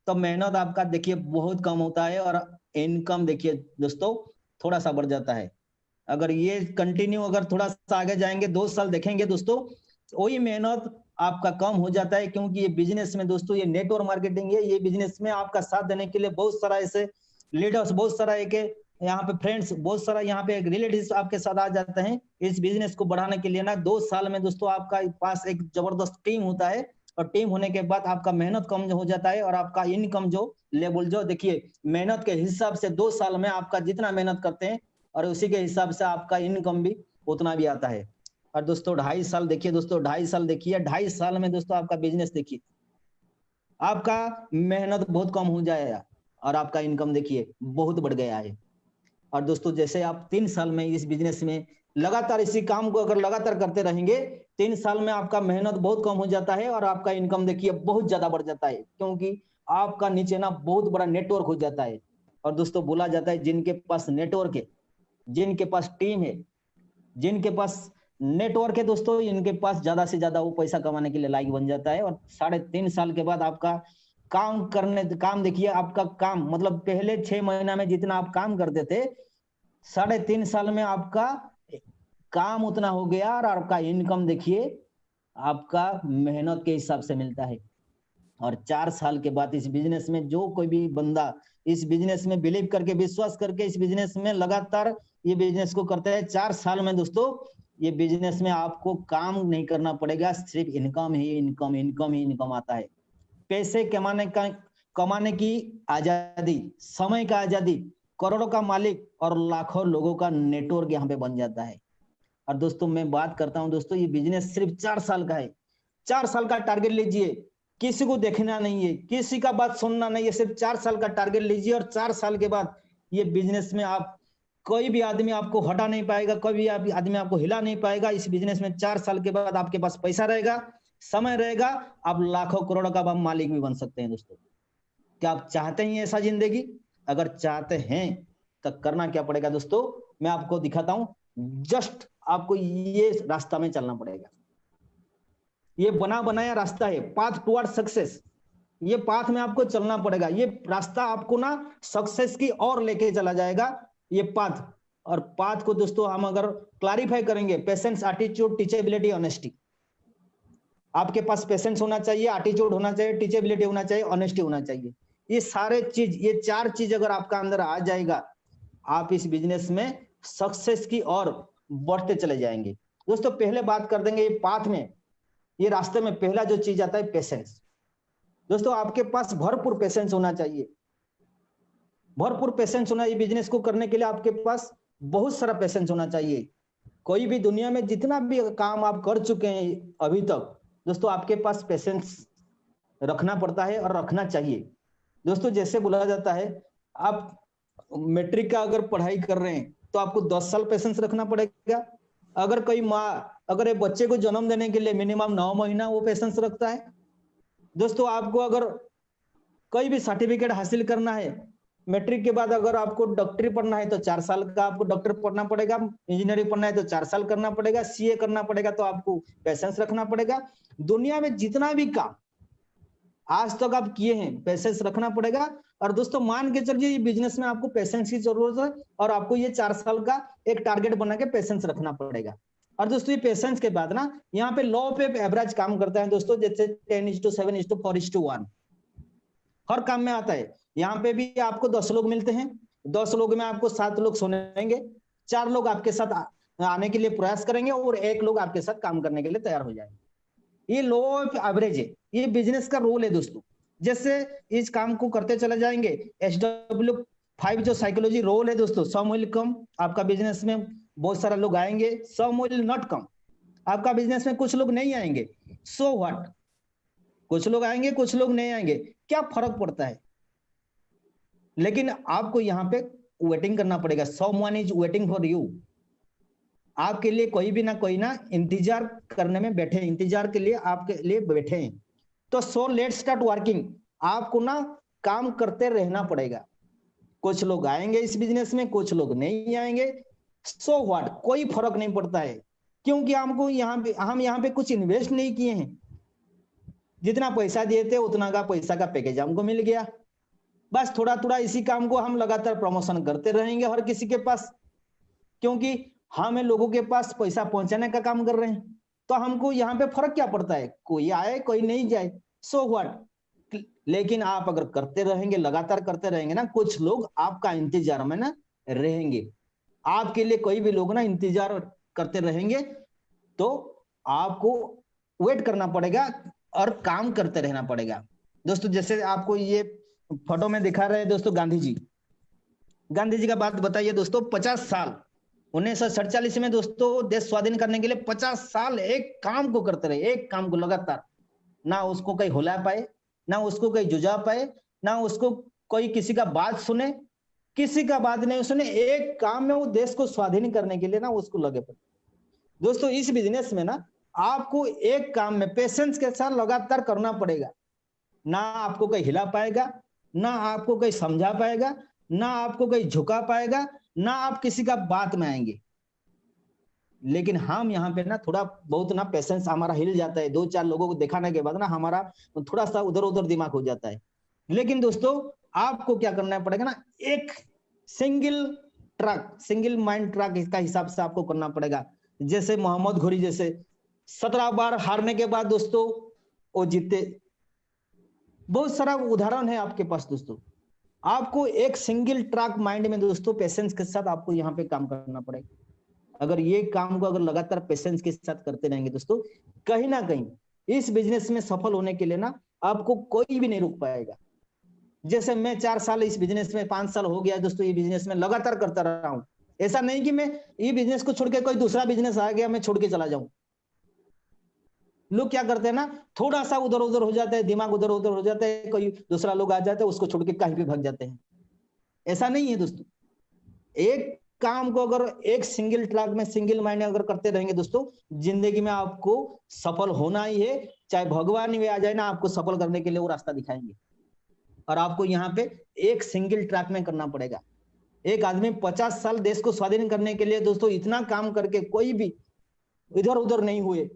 तो मेहनत आपका देखिए बहुत कम होता है और इनकम देखिए दोस्तों थोड़ा सा बढ़ जाता है। अगर ये कंटिन्यू अगर थोड़ा सा आगे जाएंगे, 2 साल देखेंगे दोस्तों, वही मेहनत आपका कम हो जाता है। क्योंकि ये बिजनेस में दोस्तों ये नेटवर्क मार्केटिंग है, ये बिजनेस में आपका साथ देने के लिए बहुत सारा ऐसे लीडर्स, बहुत सारा एक यहाँ पे फ्रेंड्स, बहुत सारा यहाँ पे रिलेटिव्स आपके साथ आ जाते हैं। इस बिजनेस को बढ़ाने के लिए ना 2 साल में दोस्तों आपका पास एक जबरदस्त टीम होता है, और टीम होने के बाद आपका मेहनत कम हो जाता है और आपका इनकम जो लेवल जो देखिए मेहनत के हिसाब से 2 साल में आपका जितना मेहनत करते हैं और उसी के हिसाब से आपका इनकम भी उतना भी आता है। और दोस्तों 2.5 साल देखिए दोस्तों, 2.5 साल देखिए, 2.5 साल में दोस्तों आपका बिजनेस देखिए, आपका मेहनत बहुत कम हो जाएगा और आपका इनकम देखिए बहुत बढ़ गया है। और दोस्तों जैसे आप 3 साल में इस बिजनेस में लगातार इसी काम को अगर लगातार करते रहेंगे, 3 साल में आपका मेहनत बहुत कम हो जाता है और आपका इनकम देखिए बहुत ज्यादा बढ़ जाता है, क्योंकि आपका नीचे ना बहुत बड़ा नेटवर्क हो जाता है। और दोस्तों बोला जाता है जिनके पास नेटवर्क है, जिनके पास टीम है, जिनके पास नेटवर्क है दोस्तों, इनके पास ज्यादा से ज्यादा वो पैसा कमाने के लिए लायक बन जाता है। और 3.5 साल के बाद आपका काम देखिए, आपका काम मतलब पहले 6 महीना में जितना आप काम करते थे, 3.5 साल में आपका काम उतना हो गया और आपका इनकम देखिए आपका मेहनत के हिसाब से मिलता है। और 4 साल के बाद इस बिजनेस में जो कोई भी बंदा इस बिजनेस में बिलीव करके, विश्वास करके इस बिजनेस में लगातार ये बिजनेस को करते हैं, 4 साल में दोस्तों ये बिजनेस में आपको काम नहीं करना पड़ेगा, सिर्फ इनकम ही इनकम, इनकम ही इनकम आता है। पैसे कमाने की आजादी, समय का आजादी, करोड़ों का मालिक और लाखों लोगों का नेटवर्क यहाँ पे बन जाता है। और दोस्तों मैं बात करता हूँ दोस्तों, ये बिजनेस सिर्फ 4 साल का है। 4 साल का टारगेट लीजिए, किसी को देखना नहीं है, किसी का बात सुनना नहीं है, सिर्फ 4 साल का टारगेट लीजिए और 4 साल के बाद ये बिजनेस में आप कोई भी आदमी आपको हटा नहीं पाएगा, कोई भी आदमी आपको हिला नहीं पाएगा। इस बिजनेस में 4 साल के बाद आपके पास पैसा रहेगा, समय रहेगा, आप लाखों करोड़ों का मालिक भी बन सकते हैं। दोस्तों क्या आप चाहते हैं ऐसा जिंदगी? अगर चाहते हैं तो करना क्या पड़ेगा दोस्तों, मैं आपको दिखाता हूं। जस्ट आपको ये रास्ता में चलना पड़ेगा, ये बना बनाया रास्ता है, पाथ टुवर्ड सक्सेस। ये पाथ में आपको चलना पड़ेगा, ये रास्ता आपको ना सक्सेस की ओर लेके चला जाएगा, ये पाथ। और पाथ को दोस्तों हम अगर क्लैरिफाई करेंगे, पेशेंस, एटीट्यूड, टीचेबिलिटी, ऑनेस्टी। आपके पास पेशेंस होना चाहिए, एटीट्यूड होना चाहिए, टीचेबिलिटी होना चाहिए, ऑनेस्टी होना चाहिए। ये सारे चीज, ये 4 चीज अगर आपका अंदर आ जाएगा, आप इस बिजनेस में सक्सेस की ओर बढ़ते चले जाएंगे। दोस्तों पहले बात कर देंगे, ये पाथ में, ये रास्ते में पहला जो चीज आता है पेशेंस। दोस्तों आपके पास भरपूर पेशेंस होना चाहिए, भरपूर पेशेंस होना। ये बिजनेस को करने के लिए आपके पास बहुत सारा पेशेंस होना चाहिए। कोई भी दुनिया में जितना भी काम आप कर चुके हैं अभी तक, दोस्तों आपके पास पेशेंस रखना पड़ता है और रखना चाहिए। दोस्तों जैसे बोला जाता है, आप मैट्रिक का अगर पढ़ाई कर रहे हैं तो आपको 10 साल पेशेंस रखना पड़ेगा। अगर कोई माँ अगर एक बच्चे को जन्म देने के लिए मिनिमम 9 महीना वो पेशेंस रखता है। दोस्तों आपको अगर कोई भी सर्टिफिकेट हासिल करना है, मैट्रिक के बाद अगर आपको डॉक्टरी पढ़ना है तो 4 साल का आपको डॉक्टर पढ़ना पड़ेगा, इंजीनियरिंग पढ़ना है तो 4 साल करना पड़ेगा, सीए करना पड़ेगा, तो आपको पेशेंस रखना पड़ेगा। दुनिया में जितना भी काम आज तक आप किए हैं, पेशेंस रखना पड़ेगा। और दोस्तों मान के चलिए, ये बिजनेस में आपको पेशेंस की जरूरत है और आपको ये 4 साल का एक टारगेट बना के पेशेंस रखना पड़ेगा। और दोस्तों ये पेशेंस के बाद ना यहाँ पे लॉ पे एवरेज काम करता है दोस्तों, जैसे 10:7:4:1 हर काम में आता है। यहाँ पे भी आपको 10 लोग मिलते हैं, 10 लोग में आपको 7 लोग सुनेंगे, 4 लोग आपके साथ आने के लिए प्रयास करेंगे और 1 लोग आपके साथ काम करने के लिए तैयार हो जाएंगे। ये लॉ ऑफ एवरेज है, ये बिजनेस का रोल है दोस्तों। जैसे इस काम को करते चले जाएंगे, SW5 जो साइकोलॉजी रोल है दोस्तों, सम विल कम। आपका बिजनेस में बहुत सारा लोग आएंगे, सम विल नॉट कम। आपका बिजनेस में कुछ लोग नहीं आएंगे, सो व्हाट, कुछ लोग आएंगे कुछ लोग नहीं आएंगे, क्या फर्क पड़ता है। लेकिन आपको यहाँ पे वेटिंग करना पड़ेगा, someone is waiting for you. आपके लिए कोई भी ना कोई ना इंतजार करने में बैठे, इंतजार के लिए आपके लिए बैठे हैं। तो सो लेट्स स्टार्ट वर्किंग। आपको ना काम करते रहना पड़ेगा। कुछ लोग आएंगे इस बिजनेस में, कुछ लोग नहीं आएंगे, सो व्हाट, कोई फर्क नहीं पड़ता है, क्योंकि हम यहाँ पे कुछ इन्वेस्ट नहीं किए हैं। जितना पैसा दिए थे उतना का पैसा का पैकेज हमको मिल गया। बस थोड़ा थोड़ा इसी काम को हम लगातार प्रमोशन करते रहेंगे हर किसी के पास, क्योंकि हम लोगों के पास पैसा पहुंचाने का काम कर रहे हैं। तो हमको यहाँ पे फर्क क्या पड़ता है, कोई आए कोई नहीं जाए, सो व्हाट। लेकिन आप अगर करते रहेंगे, लगातार करते रहेंगे ना, कुछ लोग आपका इंतजार में ना रहेंगे। आपके लिए कोई भी लोग ना इंतजार करते रहेंगे, तो आपको वेट करना पड़ेगा और काम करते रहना पड़ेगा। दोस्तों जैसे आपको ये फोटो में दिखा रहे हैं दोस्तों, गांधी जी का बात बताइए दोस्तों। 50 साल 1947 में दोस्तों देश स्वाधीन करने के लिए 50 साल एक काम को करते रहे, एक काम को लगातार। ना उसको कोई हुला पाए, ना उसको कोई जुझा पाए, ना उसको कोई किसी का बात सुने, किसी का बात नहीं सुने, एक काम में वो देश को स्वाधीन करने के लिए ना उसको लगे पड़े। दोस्तों इस बिजनेस में ना आपको एक काम में पेशेंस के साथ लगातार करना पड़ेगा। ना आपको कोई हिला पाएगा, ना आपको कोई समझा पाएगा, ना आपको कोई झुका पाएगा, ना आप किसी का बात में आएंगे। लेकिन हम यहाँ पे ना थोड़ा बहुत ना पेशेंस हमारा हिल जाता है, 2-4 लोगों को दिखाने के बाद ना हमारा थोड़ा सा उधर उधर दिमाग हो जाता है। लेकिन दोस्तों आपको क्या करना पड़ेगा ना, एक सिंगल माइंड ट्रैक इसका हिसाब से आपको करना पड़ेगा। जैसे मोहम्मद घोरी जैसे 17 बार हारने के बाद दोस्तों वो जीते, बहुत सारा उदाहरण है आपके पास दोस्तों। आपको एक सिंगल ट्रैक माइंड में दोस्तों पेशेंस के साथ आपको यहाँ पे काम करना पड़ेगा। अगर ये काम को अगर लगातार पेशेंस के साथ करते रहेंगे दोस्तों, कहीं ना कहीं इस बिजनेस में सफल होने के लिए ना आपको कोई भी नहीं रोक पाएगा। जैसे मैं 4 साल इस बिजनेस में, 5 साल हो गया दोस्तों ये बिजनेस में लगातार करता रहा हूं। ऐसा नहीं कि मैं ये बिजनेस को छोड़ के कोई दूसरा बिजनेस आ गया मैं छोड़ के चला जाऊं। लोग क्या करते हैं ना, थोड़ा सा उधर उधर हो जाता है, दिमाग उधर उधर हो जाता है, कोई दूसरा लोग आ जाते हैं, उसको छोड़ के कहीं भी भाग जाते हैं। ऐसा नहीं है दोस्तों। एक काम को अगर एक सिंगल ट्रैक में, सिंगल माइंड अगर करते रहेंगे दोस्तों, जिंदगी में आपको सफल होना ही है। चाहे भगवान भी आ जाए ना, आपको सफल करने के लिए वो रास्ता दिखाएंगे। और आपको यहाँ पे एक सिंगल ट्रैक में करना पड़ेगा। एक आदमी 50 साल देश को स्वाधीन करने के लिए दोस्तों इतना काम करके कोई भी इधर उधर नहीं हुए,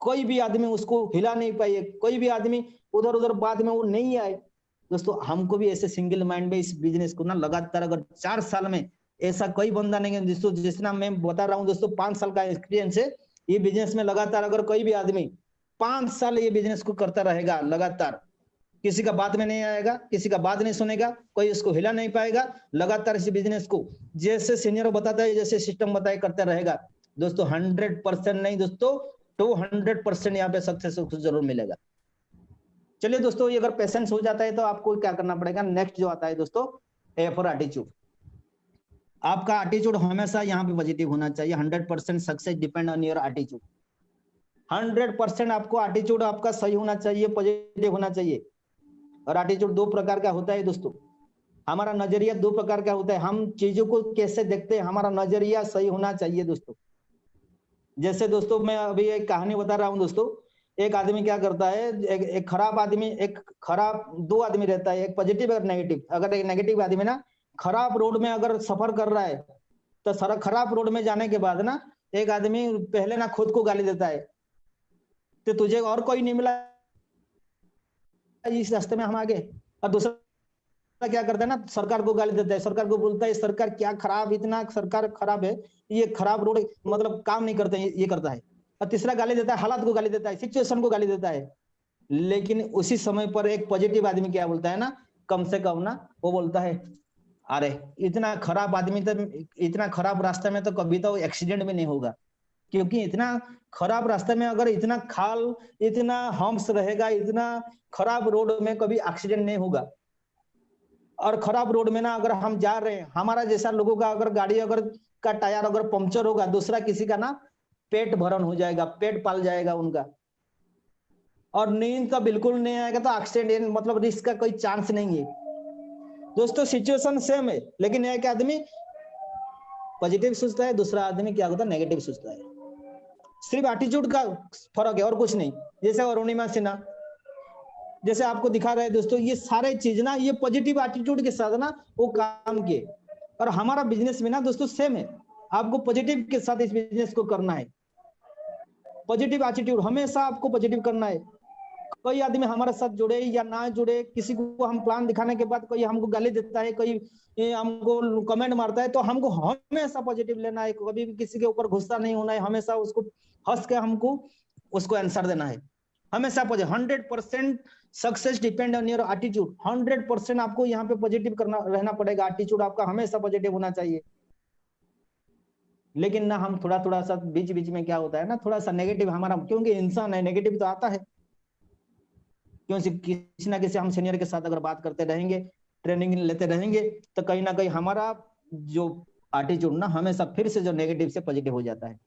कोई भी आदमी उसको हिला नहीं पाए, कोई भी आदमी उधर उधर बाद में वो नहीं आए। दोस्तों हमको भी ऐसे सिंगल माइंड में इस बिजनेस को ना लगातार अगर 4 साल में, ऐसा कोई बंदा नहीं है दोस्तों, जितना मैं बता रहा हूँ दोस्तों 5 साल का एक्सपीरियंस है ये बिजनेस में। लगातार अगर कोई भी आदमी 5 साल ये बिजनेस को करता रहेगा लगातार, किसी का बात में नहीं आएगा, किसी का बात नहीं सुनेगा, कोई इसको हिला नहीं पाएगा, लगातार इस बिजनेस को जैसे सीनियर बताता है, जैसे सिस्टम बताए करता रहेगा दोस्तों, 100% नहीं दोस्तों 200% यहाँ पे सक्सेस जरूर मिलेगा। चलिए दोस्तों, ये अगर पेशेंस हो जाता है तो आपको क्या करना पड़ेगा, नेक्स्ट जो आता है दोस्तों, ए फॉर एटीट्यूड। आपका एटीट्यूड हमेशा यहाँ पे पॉजिटिव होना चाहिए। 100% success depend on your attitude. 100% आपको एटीट्यूड आपका सही होना चाहिए, पॉजिटिव होना चाहिए। और एटीट्यूड 2 प्रकार का होता है दोस्तों। हमारा नजरिया 2 प्रकार का होता है, हम चीजों को कैसे देखते हैं, हमारा नजरिया सही होना चाहिए दोस्तों। जैसे दोस्तों मैं अभी एक कहानी बता रहा हूँ दोस्तों। एक आदमी क्या करता है, एक खराब आदमी, एक खराब 2 आदमी रहता है, एक पॉजिटिव और नेगेटिव। अगर एक नेगेटिव आदमी ना खराब रोड में अगर सफर कर रहा है तो सारा खराब रोड में जाने के बाद ना एक आदमी पहले ना खुद को गाली देता है, तो तुझे और कोई नहीं मिला इस रास्ते में, हम आगे। और दूसरा क्या करता है ना, सरकार को गाली देता है, सरकार को बोलता है सरकार क्या खराब, इतना सरकार खराब है, ये खराब रोड मतलब काम नहीं करते, ये करता है। और तीसरा गाली देता है, हालात को गाली देता है, सिचुएशन को गाली देता है। लेकिन उसी समय पर एक पॉजिटिव आदमी क्या बोलता है ना, कम से कम ना वो बोलता है, अरे इतना खराब आदमी तो, इतना खराब रास्ते में तो कभी तो एक्सीडेंट भी नहीं होगा, क्योंकि इतना खराब रास्ते में अगर इतना खाल, इतना हम्प्स रहेगा, इतना खराब रोड में कभी एक्सीडेंट नहीं होगा। और खराब रोड में ना अगर हम जा रहे हैं, हमारा जैसा लोगों का अगर गाड़ी अगर का टायर अगर पंक्चर होगा, दूसरा किसी का ना पेट भरन हो जाएगा, पेट पाल जाएगा उनका, और नींद का बिल्कुल नहीं आएगा, तो एक्सीडेंट मतलब रिस्क का कोई चांस नहीं है दोस्तों। सिचुएशन सेम है, लेकिन एक आदमी पॉजिटिव सोचता है, दूसरा आदमी क्या होता है, नेगेटिव सोचता है। सिर्फ एटीट्यूड का फर्क है और कुछ नहीं। जैसे अरुणिमा सिन्हा जैसे आपको दिखा रहे हैं दोस्तों, ये सारे चीज ना ये पॉजिटिव एटीट्यूड के साथ ना वो काम किए। और हमारा बिजनेस में ना दोस्तों सेम है, आपको पॉजिटिव के साथ इस बिजनेस को करना है। पॉजिटिव एटीट्यूड हमेशा आपको पॉजिटिव करना है। कोई आदमी हमारे साथ जुड़े या ना जुड़े, किसी को हम प्लान दिखाने के बाद कोई हमको गाली देता है, कोई हमको कमेंट मारता है, तो हमको हमेशा पॉजिटिव लेना है, कभी भी किसी के ऊपर गुस्सा नहीं होना है, हमेशा उसको हंस के हमको उसको आंसर देना है। हमेशा 100% success depend on your attitude. 100% आपको यहाँ पे पॉजिटिव करना रहना पड़ेगा, एटीट्यूड आपका हमेशा पॉजिटिव होना चाहिए। लेकिन ना हम थोड़ा थोड़ा सा बीच बीच में क्या होता है ना, थोड़ा सा नेगेटिव हमारा, क्योंकि इंसान है नेगेटिव तो आता है, क्योंकि किसी ना किसी हम सीनियर के साथ अगर बात करते रहेंगे, ट्रेनिंग लेते रहेंगे, तो कहीं ना कहीं हमारा जो एटीट्यूड ना हमेशा फिर से जो नेगेटिव से पॉजिटिव हो जाता है।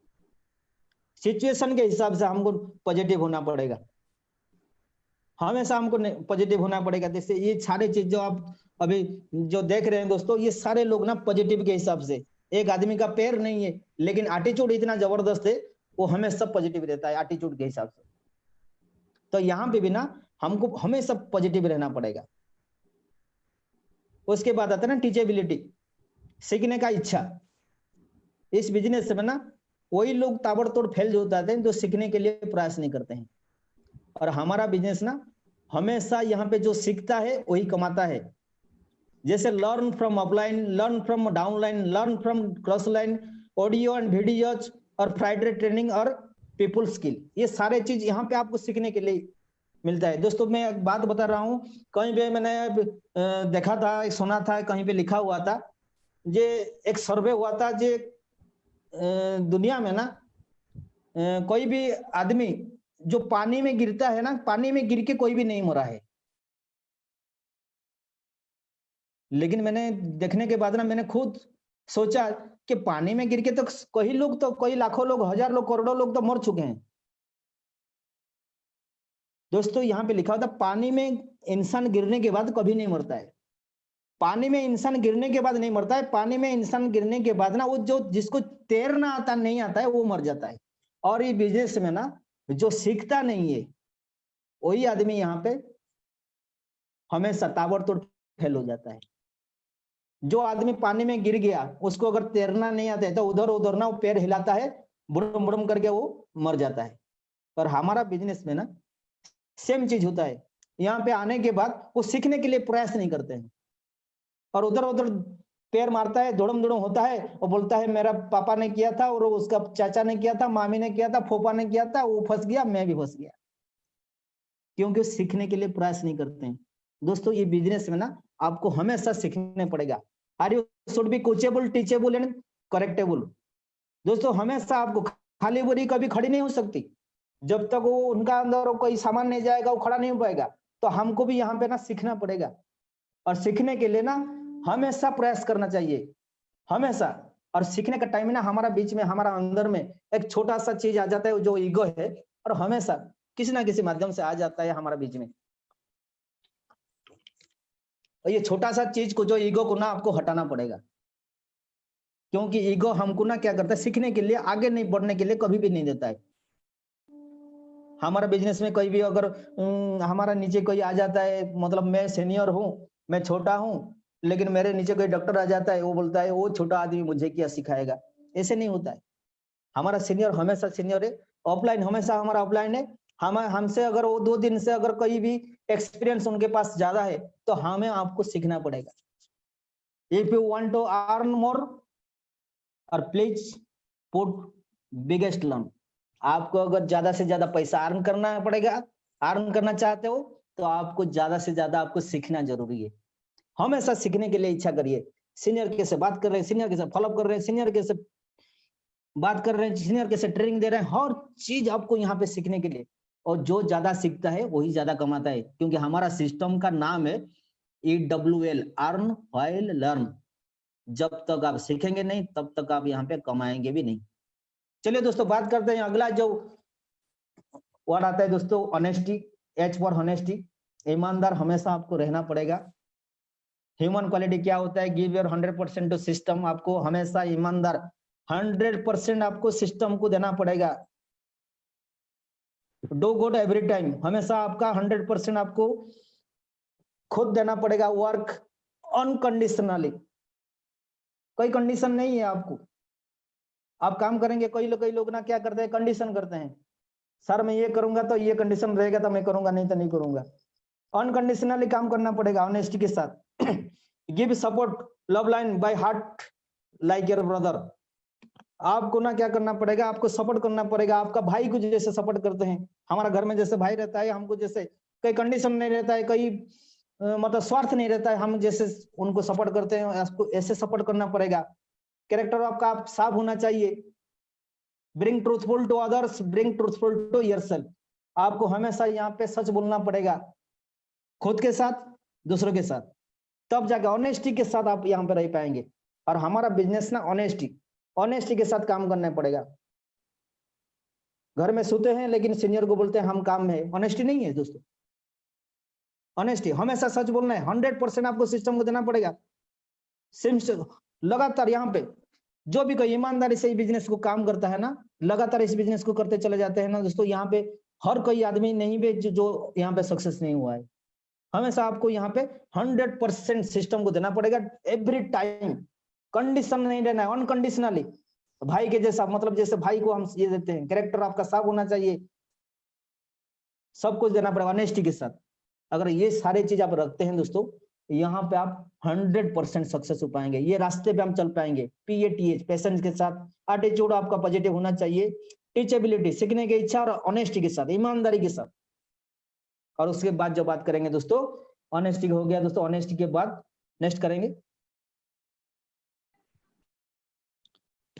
सिचुएशन के हिसाब से हमको पॉजिटिव होना पड़ेगा, हमेशा हमको पॉजिटिव होना पड़ेगा। जैसे ये सारे चीज जो आप अभी जो देख रहे हैं दोस्तों, ये सारे लोग ना पॉजिटिव के हिसाब से, एक आदमी का पैर नहीं है लेकिन एटीट्यूड इतना जबरदस्त है, वो हमेशा पॉजिटिव रहता है एटीट्यूड के हिसाब से। तो यहाँ पे भी ना हमको हमेशा पॉजिटिव रहना पड़ेगा। उसके बाद आता है ना टीचेबिलिटी, सीखने का इच्छा। इस बिजनेस में ना वही लोग ताबड़तोड़ फेल हो जाते हैं जो सीखने के लिए प्रयास नहीं करते हैं। और हमारा बिजनेस ना हमेशा यहाँ पे जो सीखता है वही कमाता है। जैसे learn from upline, learn from downline, learn from cross line, audio and videos और फ्राइडे ट्रेनिंग और पीपल स्किल, ये सारे चीज यहाँ पे आपको सीखने के लिए मिलता है। दोस्तों मैं एक बात बता रहा हूँ, कहीं पे मैंने देखा था, सुना था, कहीं पे लिखा हुआ था, जे एक सर्वे हुआ था, जे दुनिया में ना कोई भी आदमी जो पानी में गिरता है ना, पानी में गिर के कोई भी नहीं मरा है। लेकिन मैंने देखने के बाद ना मैंने खुद सोचा कि पानी में गिर के तो कई लोग, तो कई लाखों लोग, हजार लोग, करोड़ों लोग तो मर चुके हैं। दोस्तों यहाँ पे लिखा होता पानी में इंसान गिरने के बाद कभी नहीं मरता है। पानी में इंसान गिरने के बाद नहीं मरता है। पानी में इंसान गिरने के बाद ना वो जो जिसको तैरना आता नहीं आता है वो मर जाता है। और ये बिजनेस में ना जो सीखता नहीं है वही आदमी यहाँ पे हमेशा ताबड़तोड़ फेल हो जाता है। जो आदमी पानी में गिर गया उसको अगर तैरना नहीं आता है तो उधर उधर ना वो पैर हिलाता है, बुड़म बुड़म करके वो मर जाता है। और हमारा बिजनेस में ना सेम चीज होता है। यहाँ पे आने के बाद वो सीखने के लिए प्रयास नहीं करते हैं और उधर उधर पैर मारता है, दौड़म दौड़म होता है और बोलता है मेरा पापा ने किया था और उसका चाचा ने किया था, मामी ने किया था, फूफा ने किया था, वो फंस गया, मैं भी फंस गया। क्योंकि सीखने के लिए प्रयास नहीं करते हैं। दोस्तों ये बिजनेस में ना आपको हमेशा सीखने पड़ेगा। Are you should be coachable, teachable and correctable. दोस्तों हमेशा आपको खाली बोरी कभी खड़ी नहीं हो सकती। जब तक वो उनका अंदर कोई सामान नहीं जाएगा वो खड़ा नहीं हो पाएगा। तो हमको भी यहाँ पे ना सीखना पड़ेगा और सीखने के लिए ना हमेशा प्रयास करना चाहिए, हमेशा। और सीखने का टाइम ना हमारा बीच में, हमारा अंदर में एक छोटा सा चीज आ जाता है जो ईगो है, और हमेशा किसी ना किसी माध्यम से आ जाता है हमारा बीच में। और ये छोटा सा चीज को, जो ईगो को ना आपको हटाना पड़ेगा। क्योंकि ईगो हमको ना क्या करता है, सीखने के लिए, आगे नहीं बढ़ने के लिए कभी भी नहीं देता है। हमारा बिजनेस में कोई भी अगर हमारा नीचे कोई आ जाता है, मतलब मैं सीनियर हूँ, मैं छोटा हूँ, लेकिन मेरे नीचे कोई डॉक्टर आ जाता है, वो बोलता है वो छोटा आदमी मुझे क्या सिखाएगा। ऐसे नहीं होता है। हमारा सीनियर हमेशा सीनियर है, ऑफलाइन हमेशा हमारा ऑफलाइन है। हमसे अगर वो 2 दिन से अगर कोई भी एक्सपीरियंस उनके पास ज्यादा है तो हमें आपको सीखना पड़ेगा। If you want to earn more और प्लीज पुट बिगेस्ट लर्न। आपको अगर ज्यादा से ज्यादा पैसा अर्न करना पड़ेगा, अर्न करना चाहते हो तो आपको ज्यादा से ज्यादा आपको सीखना जरूरी है। हमेशा सीखने के लिए इच्छा करिए। सीनियर के से बात कर रहे हैं, सीनियर के से फॉलोअप कर रहे हैं, सीनियर के से बात कर रहे हैं, सीनियर के से ट्रेनिंग दे रहे हैं, हर चीज आपको यहाँ पे सीखने के लिए। और जो ज्यादा सीखता है वही ज्यादा कमाता है। क्योंकि हमारा सिस्टम का नाम है EWL, अर्न व्हाइल लर्न। जब तक आप सीखेंगे नहीं तब तक आप यहाँ पे कमाएंगे भी नहीं। चलिए दोस्तों बात करते हैं। अगला जो वर्ड आता है दोस्तों, ऑनेस्टी। H for honesty. ईमानदार हमेशा आपको रहना पड़ेगा। ह्यूमन क्वालिटी क्या होता है, गिव योर 100% टू सिस्टम। आपको हमेशा ईमानदार 100% आपको सिस्टम को देना पड़ेगा। डू गुड एवरी टाइम, हमेशा आपका 100% आपको खुद देना पड़ेगा। वर्क अनकंडीशनली, कोई कंडीशन नहीं है आपको। आप काम करेंगे, कई लोग ना क्या करते हैं, कंडीशन करते हैं। सर मैं ये करूंगा तो ये कंडीशन रहेगा तो मैं करूंगा, नहीं तो नहीं करूंगा। अनकंडीशनली काम करना पड़ेगा ऑनेस्टी के साथ। Give support, love line by heart like your brother. आपको ना क्या करना पड़ेगा, आपको सपोर्ट करना पड़ेगा। आपका भाई को जैसे सपोर्ट करते हैं, हमारा घर में जैसे भाई रहता है, हमको जैसे कोई कंडीशन नहीं रहता है, कोई मतलब स्वार्थ नहीं रहता है, हम जैसे उनको सपोर्ट करते हैं आपको ऐसे सपोर्ट करना पड़ेगा। कैरेक्टर आपका आप साफ होना चाहिए। Bring truthful to others, bring truthful to yourself. आपको हमेशा यहाँ पे सच बोलना पड़ेगा, खुद के साथ, दूसरों के साथ। तब जाके ऑनेस्टी के साथ आप यहाँ पे रह पाएंगे। और हमारा बिजनेस ना ऑनेस्टी के साथ काम करना पड़ेगा। घर में सोते हैं लेकिन सीनियर को बोलते हैं हम काम में है, ऑनेस्टी नहीं है दोस्तों। ऑनेस्टी, हमेशा सच बोलना है। 100% आपको सिस्टम को देना पड़ेगा। लगातार यहाँ पे जो भी कोई ईमानदारी से बिजनेस को काम करता है ना, लगातार इस बिजनेस को करते चले जाते हैं ना दोस्तों, यहाँ पे हर कोई आदमी नहीं भी जो यहाँ पे सक्सेस नहीं हुआ है। हमेशा आपको यहाँ पे 100% सिस्टम को देना पड़ेगा एवरी टाइम। कंडीशन नहीं देना है, अनकंडीशनली। भाई के जैसा, मतलब जैसे भाई को हम ये देते हैं, कैरेक्टर आपका साफ होना चाहिए, सब कुछ देना पड़ेगा ऑनेस्टी के साथ। अगर ये सारे चीज आप रखते हैं दोस्तों, यहाँ पे आप 100% सक्सेस हो पाएंगे। ये रास्ते पे हम चल पाएंगे। PATH, पेशेंस के साथ। एटीट्यूड आपका पॉजिटिव होना चाहिए। टीचेबिलिटी, सीखने की इच्छा, और ऑनेस्टी के साथ, ईमानदारी के साथ। और उसके बाद जो बात करेंगे दोस्तों, ऑनेस्टी हो गया दोस्तों। ऑनेस्टी के बाद नेक्स्ट करेंगे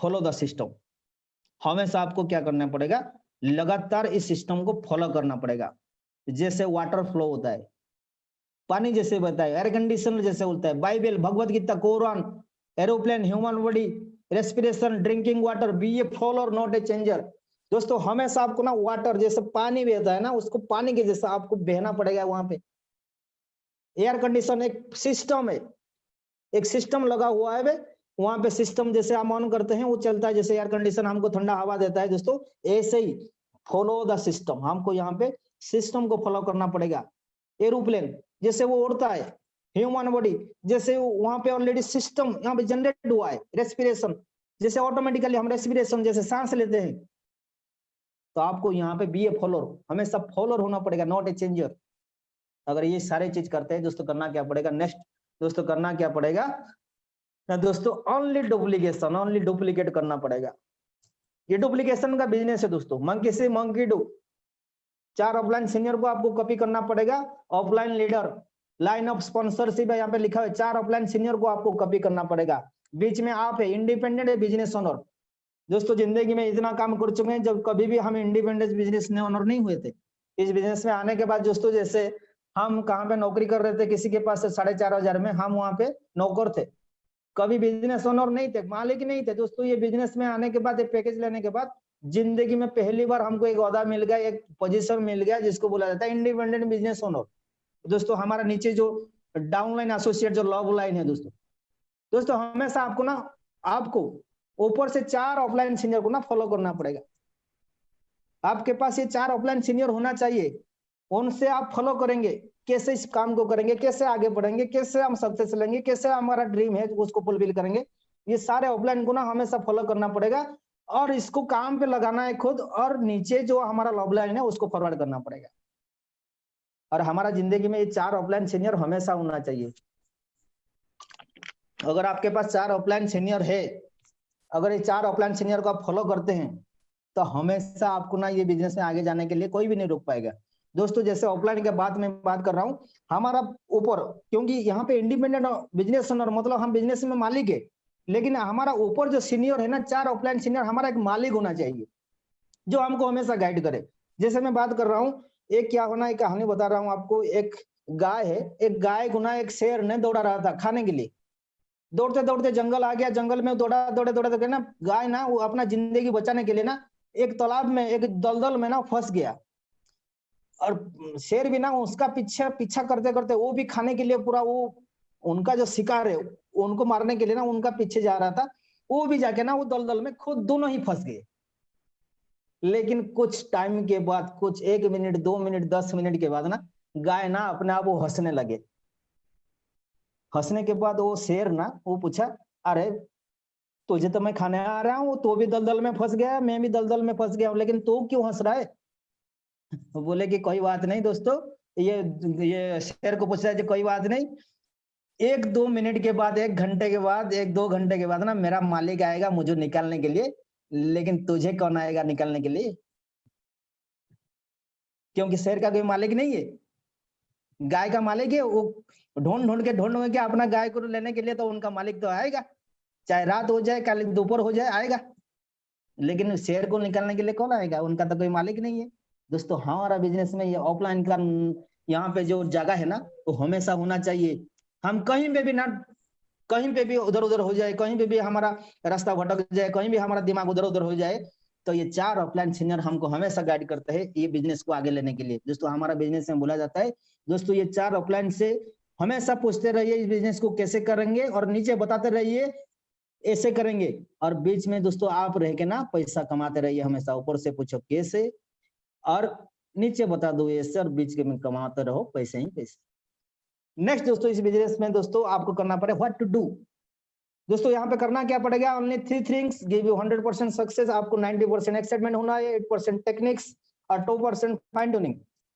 फॉलो द सिस्टम। हमेशा आपको क्या करना पड़ेगा, लगातार इस सिस्टम को फॉलो करना पड़ेगा। जैसे वाटर फ्लो होता है, पानी जैसे बहता है, एयर कंडीशनर जैसे होता है, Bible, Bhagavad Gita, Quran, aeroplane, human body, respiration, drinking water, be a follower not a changer. दोस्तों हमेशा आपको ना वाटर जैसे पानी बहता है ना, उसको पानी के जैसा आपको बहना पड़ेगा वहां पे। एयर कंडीशन एक सिस्टम है, एक सिस्टम लगा हुआ है, वहां पे सिस्टम जैसे हम ऑन करते हैं वो चलता है, जैसे एयर कंडीशन हमको ठंडा हवा देता है दोस्तों, ऐसे ही फॉलो द सिस्टम, हमको यहाँ पे सिस्टम को फॉलो करना पड़ेगा। एरोप्लेन जैसे वो उड़ता है, ह्यूमन बॉडी जैसे वहां पे ऑलरेडी सिस्टम यहाँ पे जनरेट हुआ है, रेस्पिरेशन जैसे ऑटोमेटिकली हम रेस्पिरेशन जैसे सांस लेते हैं, तो आपको यहाँ पे बी ए फॉलोअर, हमेशा फॉलोअर होना पड़ेगा, नॉट ए चेंजर। अगर ये सारे चीज करते हैं दोस्तों, करना क्या पड़ेगा नेक्स्ट दोस्तों, करना क्या पड़ेगा ना दोस्तों, ओनली डुप्लीकेशन, ओनली डुप्लीकेट करना पड़ेगा। ये डुप्लीकेशन का बिजनेस है दोस्तों, मंकी से मंकी डू। 4 ऑफलाइन सीनियर को आपको कॉपी करना पड़ेगा, offline leader, line of sponsorship है यहाँ पे लिखा है, 4 ऑफलाइन सीनियर को आपको कॉपी करना पड़ेगा। बीच में आप है इंडिपेंडेंट है बिजनेस ओनर। दोस्तों जिंदगी में इतना काम कर चुके हैं, जब कभी भी हम इंडिपेंडेंट बिजनेस ओनर नहीं हुए थे। इस बिजनेस में आने के बाद दोस्तों, जैसे हम कहाँ पे नौकरी कर रहे थे, किसी के पास 4,500 में, हम वहां पे नौकर थे, कभी बिजनेस ओनर नहीं थे, मालिक नहीं थे दोस्तों। ये बिजनेस में आने के बाद, ये पैकेज लेने के बाद जिंदगी में पहली बार हमको एक ओहदा मिल गया, एक पोजीशन मिल गया, जिसको बोला जाता है इंडिपेंडेंट बिजनेस ओनर। दोस्तों हमारा नीचे जो डाउनलाइन एसोसिएट जो लॉग लाइन है दोस्तों हमेशा आपको ना, आपको ऊपर से 4 ऑफलाइन सीनियर को ना फॉलो करना पड़ेगा। आपके पास ये 4 ऑफलाइन सीनियर होना चाहिए, उनसे आप फॉलो करेंगे, कैसे इस काम को करेंगे, कैसे आगे बढ़ेंगे, कैसे हम सक्सेस लेंगे, कैसे हमारा ड्रीम है उसको फुलफिल करेंगे। ये सारे ऑफलाइन को ना हमेशा फॉलो करना पड़ेगा, और इसको काम पे लगाना है खुद, और नीचे जो हमारा ऑफलाइन है उसको फॉरवर्ड करना पड़ेगा। और हमारा जिंदगी में ये 4 ऑफलाइन सीनियर हमेशा होना चाहिए। अगर आपके पास 4 ऑफलाइन सीनियर है, अगर ये 4 ऑफलाइन सीनियर को आप फॉलो करते हैं, तो हमेशा आपको ना ये बिजनेस में आगे जाने के लिए कोई भी नहीं रोक पाएगा। दोस्तों जैसे ऑफलाइन के बाद में बात कर रहा हूँ, हमारा ऊपर, क्योंकि यहाँ पे इंडिपेंडेंट बिजनेस ओनर मतलब हम बिजनेस में मालिक है, लेकिन हमारा ऊपर जो सीनियर है ना, 4 ऑफलाइन सीनियर, हमारा एक मालिक होना चाहिए जो हमको हमेशा गाइड करे। जैसे मैं बात कर रहा हूँ, एक क्या होना, एक कहानी बता रहा हूँ आपको। एक गाय है, एक गाय को ना एक शेर ने दौड़ा रहा था खाने के लिए। दौड़ते दौड़ते जंगल आ गया, जंगल में दौड़े ना गाय ना, वो अपना जिंदगी बचाने के लिए ना एक तालाब में, एक दलदल में ना फंस गया। और शेर भी ना उसका पीछा करते करते, वो भी खाने के लिए पूरा, वो उनका जो शिकार है उनको मारने के लिए ना उनका पीछे जा रहा था, वो भी जाके ना वो दलदल में खुद दोनों ही फंस गए। लेकिन कुछ टाइम के बाद, कुछ 1 मिनट 2 मिनट 10 मिनट के बाद ना, गाय ना अपने आप वो हंसने लगे। हंसने के बाद वो शेर ना, वो पूछा, अरे तुझे तो मैं खाने आ रहा हूँ, तो भी दलदल में फंस गया, मैं भी दलदल में फंस गया हूँ, लेकिन तू क्यों हंस रहा है? बोले कि कोई बात नहीं दोस्तों, ये शेर को पूछ रहा है, कोई बात नहीं, 1-2 मिनट के बाद, 1 घंटे के बाद, 1-2 घंटे के बाद ना मेरा मालिक आएगा मुझे निकालने के लिए, लेकिन तुझे कौन आएगा निकालने के लिए? क्योंकि शेर का कोई मालिक नहीं है, गाय का मालिक है। वो ढूंढ के अपना गाय को लेने के लिए, तो उनका मालिक तो आएगा, चाहे रात हो जाए, कल दोपहर हो जाए, आएगा। लेकिन शेर को निकालने के लिए कौन आएगा? उनका तो कोई मालिक नहीं है। दोस्तों हमारा बिजनेस में ये ऑफलाइन का यहाँ पे जो जगह है ना, वो हमेशा होना चाहिए। हम कहीं पे भी ना, कहीं पे भी उधर उधर हो जाए, कहीं पे भी हमारा रास्ता भटक जाए, कहीं भी हमारा दिमाग उधर उधर हो जाए, तो ये 4 ऑफलाइन सीनियर हमको हमेशा गाइड करते हैं ये बिजनेस को आगे लेने के लिए। दोस्तों हमारा बिजनेस में बोला जाता है दोस्तों, ये 4 ऑफलाइन से हमेशा पूछते रहिए इस बिजनेस को कैसे करेंगे, और नीचे बताते रहिए ऐसे करेंगे, और बीच में दोस्तों आप रह के ना पैसा कमाते रहिए। हमेशा ऊपर से पूछो कैसे, और नीचे बता दो ऐसे, और बीच के में कमाते रहो पैसे ही पैसे। नेक्स्ट दोस्तों, इस बिजनेस में दोस्तों आपको करना पड़े व्हाट टू डू। दोस्तों यहाँ पे करना क्या पड़ेगा? Only 3 things give you 100% success. आपको 90% एक्साइटमेंट होना है, 8% टेक्निक्स और 2% फाइन ट्यूनिंग।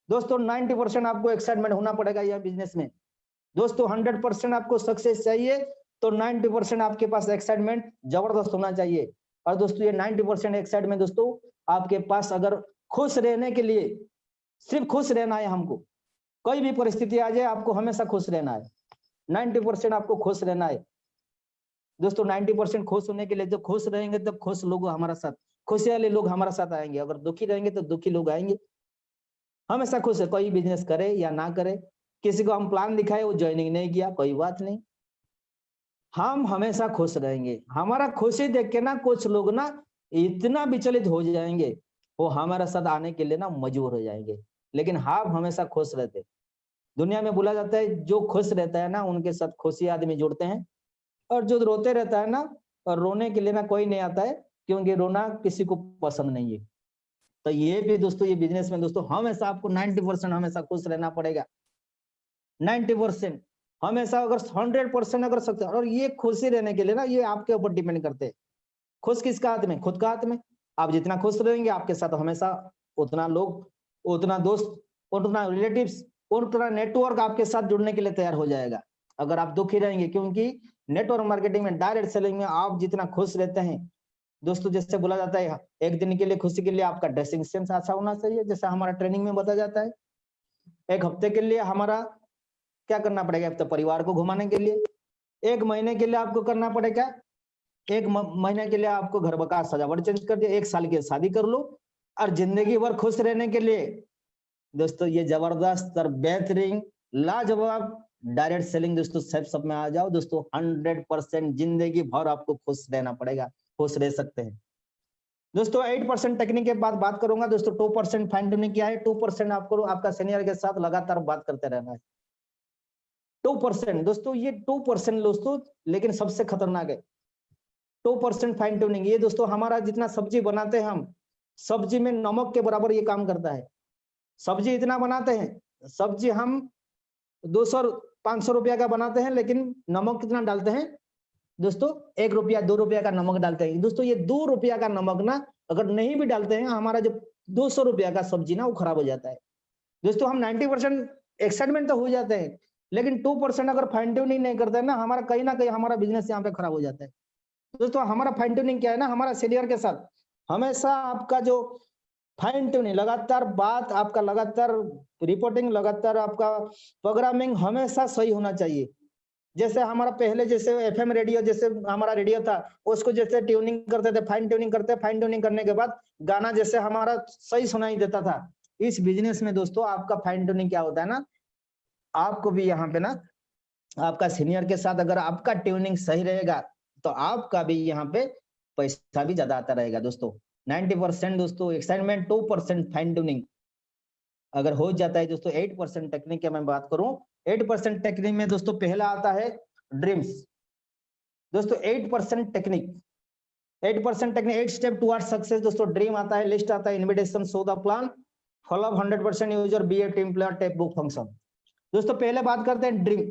दोस्तों 90% आपको एक्साइटमेंट होना पड़ेगा यह बिजनेस में। दोस्तों 100% आपको सक्सेस चाहिए, तो 90% आपके पास एक्साइटमेंट जबरदस्त होना चाहिए। और दोस्तों ये 90% एक्साइटमेंट दोस्तों आपके पास, अगर खुश रहने के लिए, सिर्फ खुश रहना है हमको, कोई भी परिस्थिति आ जाए आपको हमेशा खुश रहना है, 90% आपको खुश रहना है। दोस्तों 90% खुश होने के लिए, जब खुश रहेंगे तब खुश लोग हमारा साथ, खुशी वाले लोग हमारा साथ आएंगे, अगर दुखी रहेंगे तो दुखी लोग आएंगे। हमेशा खुश है, कोई बिजनेस करे या ना करे, किसी को हम प्लान दिखाए वो ज्वाइनिंग नहीं किया, कोई बात नहीं, हम हमेशा खुश रहेंगे। हमारा खुशी देख के ना कुछ लोग ना इतना विचलित हो जाएंगे, वो हमारे साथ आने के लिए ना मजबूर हो जाएंगे, लेकिन हम हमेशा खुश रहते। दुनिया में बोला जाता है जो खुश रहता है ना उनके साथ खुशी आदमी जुड़ते हैं, और जो रोते रहता है ना, और रोने के लिए ना कोई नहीं आता है, क्योंकि रोना किसी को पसंद नहीं है। तो ये भी दोस्तों, ये बिजनेस में दोस्तों हमेशा आपको 90% हमेशा खुश रहना पड़ेगा। 90% हमेशा, अगर 100% अगर सकते, और ये खुशी रहने के लिए ना ये आपके ऊपर डिपेंड करते हैं। खुश किसका हाथ में? खुद का हाथ में। आप जितना खुश रहेंगे आपके साथ हमेशा उतना लोग, उतना दोस्त, उतना रिलेटिव्स, उतना नेटवर्क आपके साथ जुड़ने के लिए तैयार हो जाएगा। अगर आप दुखी रहेंगे, क्योंकि नेटवर्क मार्केटिंग में, डायरेक्ट सेलिंग में आप जितना खुश रहते हैं दोस्तों, जैसे बोला जाता है एक दिन के लिए खुशी के लिए आपका ड्रेसिंग सेंस अच्छा होना चाहिए, जैसे हमारा ट्रेनिंग में बताया जाता है। एक हफ्ते के लिए हमारा क्या करना पड़ेगा? तो परिवार को घुमाने के लिए। एक महीने के लिए आपको करना पड़ेगा, एक महीने के लिए आपको घर का सजावट चेंज कर दिया, 1 साल की शादी कर लो, और जिंदगी भर खुश रहने के लिए दोस्तों ये जबरदस्त और बेहतरीन लाजवाब डायरेक्ट सेलिंग दोस्तों सब में आ जाओ दोस्तों। 100% जिंदगी भर आपको खुश रहना पड़ेगा, खुश रह सकते हैं दोस्तों। 8% टेक्निक के बाद बात करूंगा दोस्तों। 2% फाइन ट्यूनिंग क्या है? 2% आपको आपका सीनियर के साथ लगातार बात करते रहना है। 2% दोस्तों, ये 2% दोस्तों लेकिन सबसे खतरनाक है। 2% फाइन ट्यूनिंग, ये दोस्तों हमारा जितना सब्जी बनाते हैं हम, सब्जी में नमक के बराबर ये काम करता है। सब्जी इतना बनाते हैं, सब्जी हम 200-500 रुपया का बनाते हैं, लेकिन नमक कितना डालते हैं दोस्तों? 1 रुपया 2 रुपया का नमक डालते हैं दोस्तों। ये 2 रुपया का नमक ना अगर नहीं भी डालते हैं, हमारा जो 200 रुपया का सब्जी ना वो खराब हो जाता है दोस्तों। हम 90% एक्साइटमेंट तो हो जाते हैं, लेकिन 2% अगर फाइन ट्यूनिंग नहीं करते हैं ना, हमारा कहीं ना कहीं हमारा बिजनेस यहाँ पे खराब हो जाता है दोस्तों। हमारा फाइन ट्यूनिंग क्या है ना, हमारा सीनियर के साथ हमेशा आपका जो फाइन ट्यूनिंग, लगातार बात आपका, लगातार रिपोर्टिंग, लगातार आपका प्रोग्रामिंग हमेशा सही होना चाहिए। जैसे हमारा पहले जैसे FM रेडियो, जैसे हमारा रेडियो था, उसको जैसे ट्यूनिंग करते थे, फाइन ट्यूनिंग करते, फाइन ट्यूनिंग करने के बाद गाना जैसे हमारा सही सुनाई देता था। इस बिजनेस में दोस्तों आपका फाइन ट्यूनिंग क्या होता है ना, आपको भी यहाँ पे ना आपका सीनियर के साथ अगर आपका ट्यूनिंग सही रहेगा तो आपका भी यहाँ पे पैसा भी ज्यादा आता रहेगा दोस्तों। 90% दोस्तों एक्साइटमेंट, 2% फाइन ट्यूनिंग अगर हो जाता है दोस्तों। 8% टेक्निक की मैं बात करूं, 8% टेक्निक में दोस्तों पहला आता है ड्रीम्स दोस्तों। 8% technique, 8% technique, 8 step towards success दोस्तों। ड्रीम आता है, लिस्ट आता है, invitation, show the plan, follow 100% user, be a team player, tape book function दोस्तों। पहले बात करते हैं ड्रीम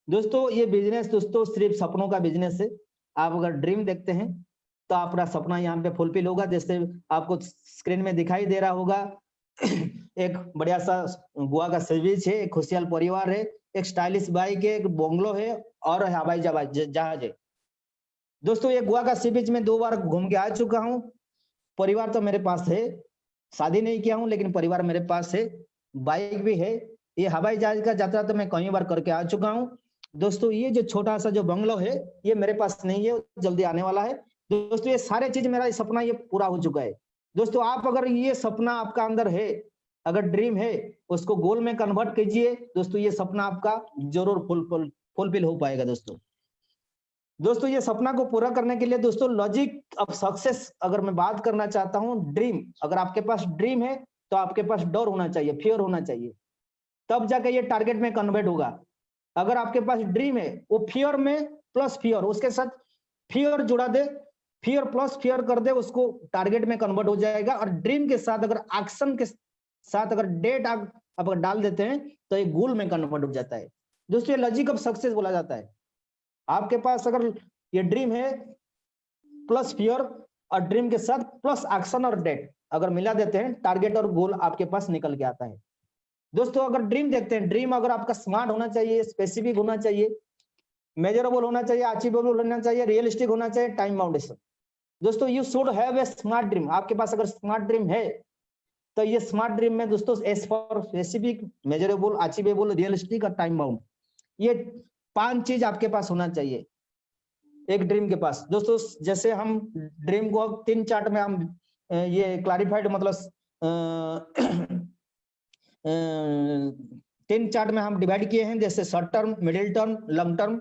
दोस्तों। ये बिजनेस दोस्तों सिर्फ सपनों का बिजनेस है। आप अगर ड्रीम देखते हैं तो आपका सपना यहाँ पे फुलफिल होगा। जैसे आपको स्क्रीन में दिखाई दे रहा होगा, एक बढ़िया सा गोवा का सी बीच है, एक खुशहाल परिवार है, एक स्टाइलिश बाइक है, एक बंगलो है और हवाई जहाज है दोस्तों। ये गोवा का सी बीच में 2 बार घूम के आ चुका हूँ। परिवार तो मेरे पास है, शादी नहीं किया हूँ लेकिन परिवार मेरे पास है, बाइक भी है। ये हवाई जहाज का यात्रा तो मैं कई बार करके आ चुका हूँ दोस्तों। ये जो छोटा सा जो बंगलो है ये मेरे पास नहीं है, जल्दी आने वाला है दोस्तों। ये सारे चीज मेरा सपना ये पूरा हो चुका है दोस्तों। आप अगर ये सपना आपका अंदर है, अगर ड्रीम है, उसको गोल में कन्वर्ट कीजिए दोस्तों। ये सपना आपका जरूर फुलफिल हो पाएगा दोस्तों। दोस्तों ये सपना को पूरा करने के लिए दोस्तों लॉजिक ऑफ सक्सेस अगर मैं बात करना चाहता हूँ, ड्रीम, अगर आपके पास ड्रीम है तो आपके पास डर होना चाहिए, फियर होना चाहिए, तब जाके ये टारगेट में कन्वर्ट होगा। अगर आपके पास ड्रीम है, वो फियर में प्लस फियर, उसके साथ फियर जुड़ा दे, फियर प्लस फियर कर दे, उसको टारगेट में कन्वर्ट हो जाएगा। और ड्रीम के साथ अगर एक्शन के साथ अगर डेट आप अगर डाल देते हैं तो ये गोल में कन्वर्ट हो जाता है दोस्तों। ये लॉजिक ऑफ सक्सेस बोला जाता है। आपके पास अगर ये ड्रीम है प्लस फियर और ड्रीम के साथ प्लस एक्शन और डेट अगर मिला देते हैं, टारगेट और गोल आपके पास निकल के आता है दोस्तों। अगर ड्रीम देखते हैं, ड्रीम अगर आपका स्मार्ट होना चाहिए, स्पेसिफिक होना चाहिए, मेजरेबल होना चाहिए, अचीवेबल होना चाहिए, रियलिस्टिक होना चाहिए, टाइम बाउंडेशन दोस्तों। You should have a smart dream. आपके पास अगर स्मार्ट ड्रीम है तो ये स्मार्ट ड्रीम में दोस्तों S for specific, measurable, achievable, realistic और टाइम बाउंड, ये 5 चीज आपके पास होना चाहिए। एक ड्रीम के पास। दोस्तों जैसे हम ड्रीम को 3 चार्ट में हम ये क्लैरिफाइड मतलब 3 चार्ट में हम डिवाइड किए हैं, जैसे short term, middle term, long term.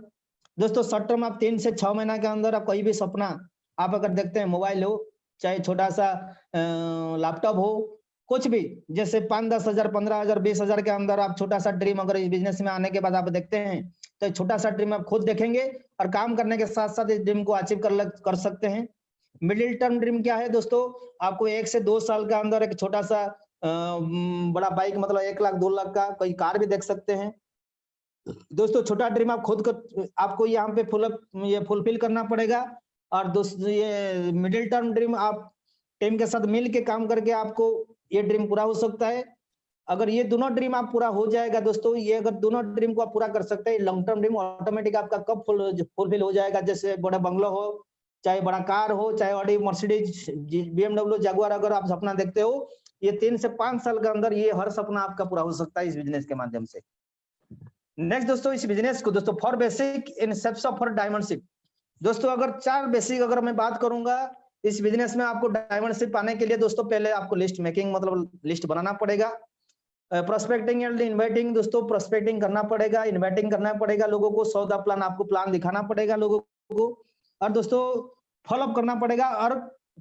दोस्तों शॉर्ट टर्म आप 3 से 6 महीना के अंदर आप कोई भी सपना आप अगर देखते हैं, मोबाइल हो चाहे छोटा सा लैपटॉप हो, कुछ भी, जैसे 5-10 हजार, 15 हजार, 20 हजार के अंदर आप छोटा सा ड्रीम अगर इस बिजनेस में आने के बाद आप देखते हैं, तो छोटा सा ड्रीम आप खुद देखेंगे और काम करने के साथ साथ इस ड्रीम को अचीव कर सकते हैं। मिडिल टर्म ड्रीम क्या है दोस्तों, आपको 1 से 2 साल के अंदर एक छोटा सा बड़ा बाइक मतलब 1 लाख 2 लाख का कोई कार भी देख सकते हैं। दोस्तों छोटा ड्रीम आप खुद आपको यहाँ पे फुलफिल करना पड़ेगा। और दोस्तों ये मिडिल टर्म ड्रीम आप टीम के साथ मिल के काम करके आपको ये ड्रीम पूरा हो सकता है। अगर ये दोनों ड्रीम आप पूरा हो जाएगा दोस्तों, ये अगर दोनों ड्रीम को आप पूरा कर सकते हैं, लॉन्ग टर्म ड्रीम ऑटोमेटिक आपका कब फुलफिल हो जाएगा। जैसे बड़ा बंगलो हो, चाहे बड़ा कार हो, चाहे ऑडी, मर्सिडीज, BMW, जगुआर, अगर आप सपना देखते हो, ये 3 से 5 साल के अंदर ये हर सपना आपका पूरा हो सकता है इस बिजनेस के माध्यम से। नेक्स्ट दोस्तों, इस बिजनेस को दोस्तों four basic in steps of four diamondship. दोस्तों अगर 4 बेसिक अगर मैं बात करूंगा इस बिजनेस में, आपको डायमंडशिप पाने के लिए दोस्तों पहले आपको लिस्ट मेकिंग मतलब लिस्ट बनाना पड़ेगा। प्रोस्पेक्टिंग एंड इन्वाइटिंग, दोस्तों प्रोस्पेक्टिंग करना पड़ेगा, इन्वाइटिंग करना पड़ेगा लोगों को, सौदा प्लान आपको प्लान दिखाना पड़ेगा लोगों को, और दोस्तों फॉलोअप करना पड़ेगा और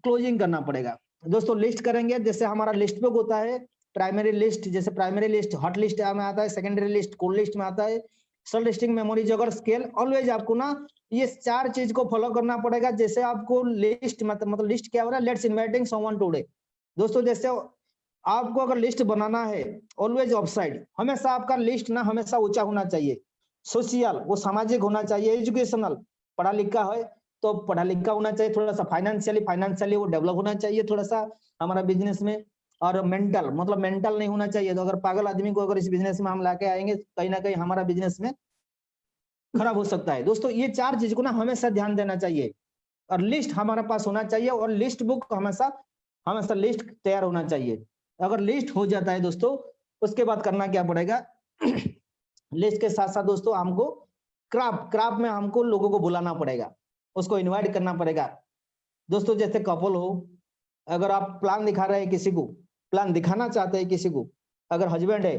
क्लोजिंग करना पड़ेगा। दोस्तों लिस्ट करेंगे, जैसे हमारा लिस्ट बुक होता है, प्राइमरी लिस्ट, जैसे प्राइमरी लिस्ट हॉट लिस्ट में आता है, सेकेंडरी लिस्ट कोल्ड लिस्ट में आता है, सेल लिस्टिंग, मेमोरी जगह, स्केल, ऑलवेज आपको ना ये 4 चीज को फॉलो करना पड़ेगा। जैसे आपको लिस्ट मतलब लिस्ट क्या हो रहा है, लेट्स इनवाइटिंग समवन टुडे। दोस्तों जैसे आपको अगर लिस्ट बनाना है, ऑलवेज ऑफसाइड, हमेशा आपका लिस्ट ना हमेशा ऊंचा होना चाहिए, सोशल वो सामाजिक होना चाहिए, एजुकेशनल पढ़ा लिखा है तो पढ़ा लिखा होना चाहिए, थोड़ा सा फाइनेंशियली वो डेवलप होना चाहिए थोड़ा सा हमारा बिजनेस में, और मेंटल मतलब मेंटल नहीं होना चाहिए। तो अगर पागल आदमी को अगर इस बिजनेस में हम लाके आएंगे, कहीं ना कहीं हमारा बिजनेस में खराब हो सकता है। दोस्तों ये 4 चीज को ना हमेशा ध्यान देना चाहिए, और लिस्ट हमारे पास होना चाहिए, और लिस्ट बुक हमेशा लिस्ट तैयार होना चाहिए। अगर लिस्ट हो जाता है दोस्तों, उसके बाद करना क्या पड़ेगा, लिस्ट के साथ साथ दोस्तों हमको क्राफ्ट में हमको लोगों को बुलाना पड़ेगा, उसको इनवाइट करना पड़ेगा। दोस्तों जैसे कपल हो, अगर आप प्लान दिखा रहे हैं किसी को, प्लान दिखाना चाहते हैं किसी को, अगर हस्बैंड है,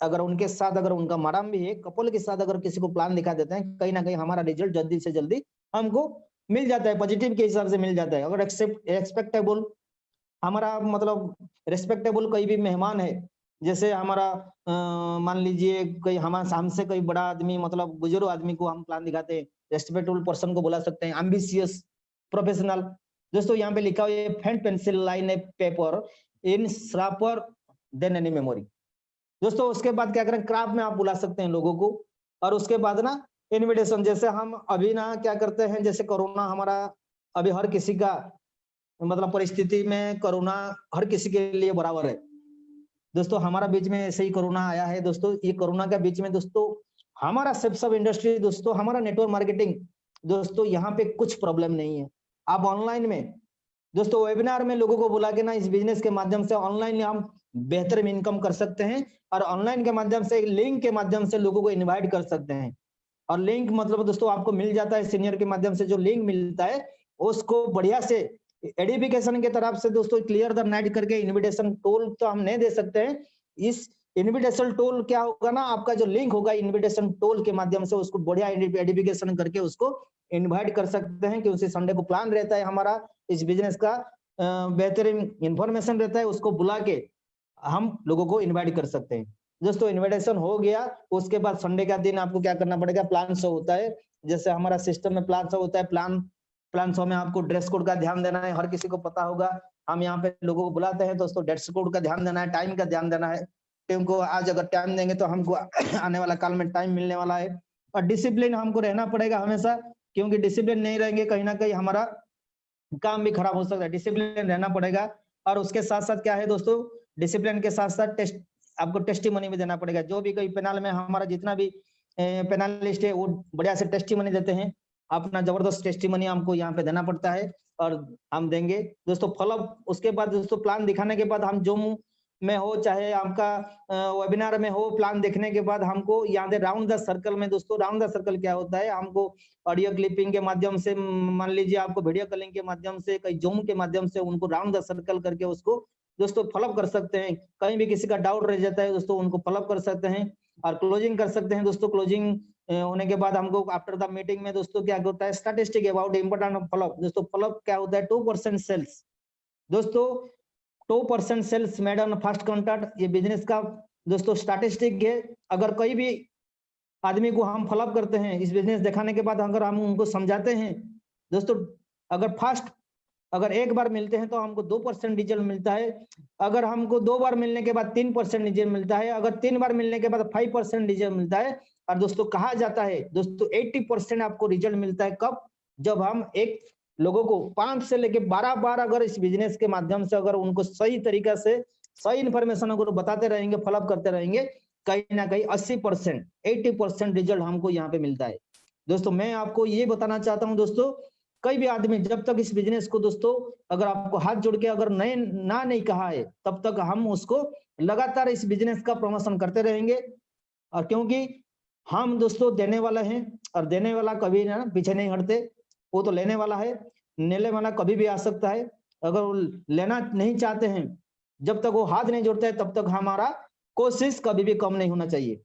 अगर उनके साथ अगर उनका मैडम भी है, कपल के साथ अगर किसी को प्लान दिखा देते हैं, कहीं ना कहीं हमारा रिजल्ट जल्दी से जल्दी हमको मिल जाता है, पॉजिटिव के हिसाब से मिल जाता है। अगर एक्सपेक्टेबल हमारा मतलब रिस्पेक्टेबल कोई भी मेहमान है, जैसे हमारा मान लीजिए कोई हमसे कोई बड़ा आदमी मतलब बुजुर्ग आदमी को हम प्लान दिखाते हैं, रेस्पेक्टेबल पर्सन को बुला सकते हैं, एम्बिशियस, प्रोफेशनल। दोस्तों यहाँ पे लिखा हुआ है pen pencil line a paper in sharper than any memory. दोस्तों उसके बाद क्या करें, क्राफ्ट में आप बुला सकते हैं लोगों को, और उसके बाद ना इनविटेशन, जैसे हम अभी ना क्या करते हैं, जैसे कोरोना हमारा अभी हर किसी का मतलब परिस्थिति में कोरोना हर किसी के लिए बराबर है। दोस्तों हमारा बीच में ऐसे ही कोरोना आया है। दोस्तों ये कोरोना के बीच में दोस्तों हमारा सब इंडस्ट्री दोस्तों, हमारा नेटवर्क मार्केटिंग दोस्तों यहाँ पे कुछ प्रॉब्लम नहीं है। आप ऑनलाइन में दोस्तों वेबिनार में लोगों को बुला के ना इस बिजनेस के माध्यम से ऑनलाइन हम बेहतर इनकम कर सकते हैं, और ऑनलाइन के माध्यम से लिंक के माध्यम से लोगों को इनवाइट कर सकते हैं। और लिंक मतलब दोस्तों आपको मिल जाता है सीनियर के माध्यम से, जो लिंक मिलता है उसको बढ़िया से एडिफिकेशन के तरफ से दोस्तों क्लियर द नाइट करके इनविटेशन टोल तो हम नहीं दे सकते हैं। इस इनविटेशन टोल क्या होगा ना, आपका जो लिंक होगा इनविटेशन टोल के माध्यम से उसको बढ़िया एडिफिकेशन करके उसको इनवाइट कर सकते हैं कि उसी संडे को प्लान रहता है हमारा इस बिजनेस का, बेहतरीन इंफॉर्मेशन रहता है, उसको बुला के हम लोगों को इनवाइट कर सकते हैं। दोस्तों इनविटेशन हो गया, उसके बाद संडे का दिन आपको क्या करना पड़ेगा, प्लान शो होता है। जैसे हमारा सिस्टम में प्लान शो होता है, प्लान शो में आपको ड्रेस कोड का ध्यान देना है, हर किसी को पता होगा। हम यहाँ पे लोगों को बुलाते हैं दोस्तों, ड्रेस कोड का ध्यान देना है, टाइम का ध्यान देना है। टीम को आज अगर टाइम देंगे तो हमको आने वाला काल में टाइम मिलने वाला है। और डिसिप्लिन हमको रहना पड़ेगा हमेशा, क्योंकि डिसिप्लिन नहीं रहेंगे कहीं ना कहीं हमारा काम भी खराब हो सकता है। डिसिप्लिन रहना पड़ेगा। और उसके साथ साथ क्या है दोस्तों, डिसिप्लिन के साथ साथ आपको टेस्टिमनी भी देना पड़ेगा। जो भी कोई पेनल में हमारा जितना भी पेनलिस्ट है वो बढ़िया से टेस्टिमनी देते हैं, अपना जबरदस्त टेस्टिमनी हमको यहाँ पे देना पड़ता है और हम देंगे दोस्तों। फॉलोअप उसके बाद दोस्तों प्लान दिखाने के बाद हम जो में हो, चाहे आपका वेबिनार में हो, प्लान देखने के बाद हमको यहाँ से राउंड द सर्कल में दोस्तों, राउंड द सर्कल क्या होता है, हमको ऑडियो क्लिपिंग के माध्यम से, मान लीजिए आपको वीडियो कॉलिंग के माध्यम से, कहीं जूम के माध्यम से उनको राउंड द सर्कल करके उसको दोस्तों फॉलोअप कर सकते हैं। कहीं भी किसी का डाउट रह जाता है दोस्तों, उनको फॉलोअप कर सकते हैं और क्लोजिंग कर सकते हैं दोस्तों। क्लोजिंग होने के बाद हमको आफ्टर द मीटिंग में दोस्तों क्या होता है, statistic about important of follow up. दोस्तों फॉलोअप क्या होता है, 2% सेल्स दोस्तों, 2% sales made on first contact, ये बिजनेस का दोस्तों स्टैटिस्टिक है। अगर कोई भी आदमी को हम फॉलोअप करते हैं इस बिजनेस दिखाने के बाद, अगर हम उनको समझाते हैं दोस्तों, अगर एक बार मिलते हैं तो हमको 2% रिजल्ट मिलता है, अगर हमको 2 बार मिलने के बाद 3% रिजल्ट मिलता है, अगर 3 बार मिलने के बाद 5% रिजल्ट मिलता है। और दोस्तों कहा जाता है दोस्तों 80% आपको रिजल्ट मिलता है कब, जब हम एक लोगों को 5 से लेके 12 बार अगर इस बिजनेस के माध्यम से अगर उनको सही तरीका से सही इन्फॉर्मेशन अगर बताते रहेंगे, फॉलोअप करते रहेंगे, कहीं ना कहीं 80% 80% रिजल्ट हमको यहाँ पे मिलता है। दोस्तों मैं आपको ये बताना चाहता हूँ दोस्तों, कई भी आदमी जब तक इस बिजनेस को दोस्तों अगर आपको हाथ जोड़ के अगर नहीं कहा है, तब तक हम उसको लगातार इस बिजनेस का प्रमोशन करते रहेंगे। और क्योंकि हम दोस्तों देने वाला हैं, और देने वाला कभी ना पीछे नहीं हटते, वो तो लेने वाला है, लेने वाला कभी भी आ सकता है। अगर वो लेना नहीं चाहते हैं, जब तक वो हाथ नहीं जोड़ते हैं, तब तक हमारा कोशिश कभी भी कम नहीं होना चाहिए।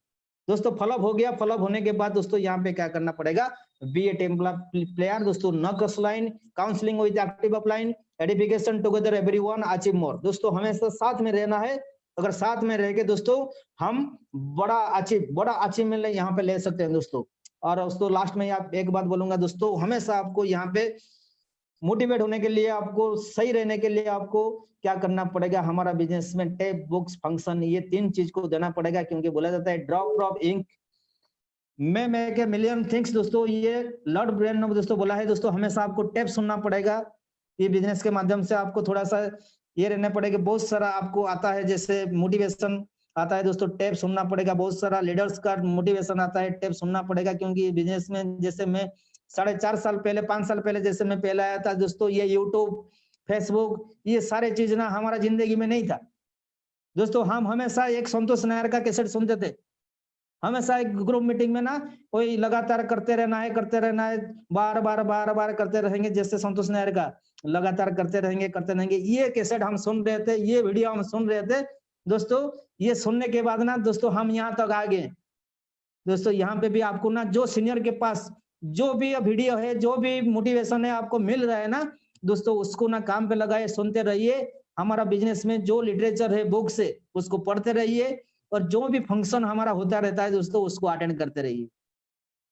दोस्तों फॉलोअप हो गया, फॉलोअप होने के बाद दोस्तों यहाँ पे क्या करना पड़ेगा, बी ए टीम प्लेयर दोस्तों, न कसलाइन, counseling with active upline, edification together everyone achieve more. दोस्तों हमेशा साथ में रहना है, अगर साथ में रह के दोस्तों हम बड़ा अचीवमेंट यहाँ पे ले सकते हैं दोस्तों। और दोस्तों लास्ट में आप एक बात बोलूंगा दोस्तों, हमेशा आपको यहाँ पे मोटिवेट होने के लिए, आपको सही रहने के लिए आपको क्या करना पड़ेगा, हमारा बिजनेस में टेप, बुक्स, फंक्शन, ये 3 चीज को देना पड़ेगा। क्योंकि बोला जाता है ड्रॉप इंक मैं मेक ए मिलियन थिंग्स दोस्तों, ये लॉर्ड ब्रेन ने दोस्तों बोला है। दोस्तों हमेशा आपको टेप सुनना पड़ेगा, ये बिजनेस के माध्यम से आपको थोड़ा सा ये रहना पड़ेगा। बहुत सारा आपको आता है, जैसे मोटिवेशन आता है दोस्तों, टेप सुनना पड़ेगा। बहुत सारा लीडर्स का मोटिवेशन आता है, टेप सुनना पड़ेगा। क्योंकि बिजनेस में जैसे मैं 4.5 साल पहले, 5 साल पहले जैसे मैं पहले आया था दोस्तों, ये यूट्यूब, फेसबुक, ये सारे चीज ना हमारा जिंदगी में नहीं था दोस्तों। हम हमेशा एक संतोष नायर का कैसेट सुनते थे, हमेशा एक ग्रुप मीटिंग में ना कोई लगातार करते रहना है, बार बार करते रहेंगे, जैसे संतोष नायर का लगातार करते रहेंगे। ये कैसेट हम सुन रहे थे, ये वीडियो हम सुन रहे थे दोस्तों। ये सुनने के बाद ना दोस्तों हम यहाँ तक आ गए दोस्तों। यहाँ पे भी आपको ना जो सीनियर के पास जो भी वीडियो है, जो भी मोटिवेशन है आपको मिल रहा है ना दोस्तों, उसको ना काम पे लगाए, सुनते रहिए। हमारा बिजनेस में जो लिटरेचर है, बुक से, उसको पढ़ते रहिए, और जो भी फंक्शन हमारा होता रहता है दोस्तों, उसको अटेंड करते रहिए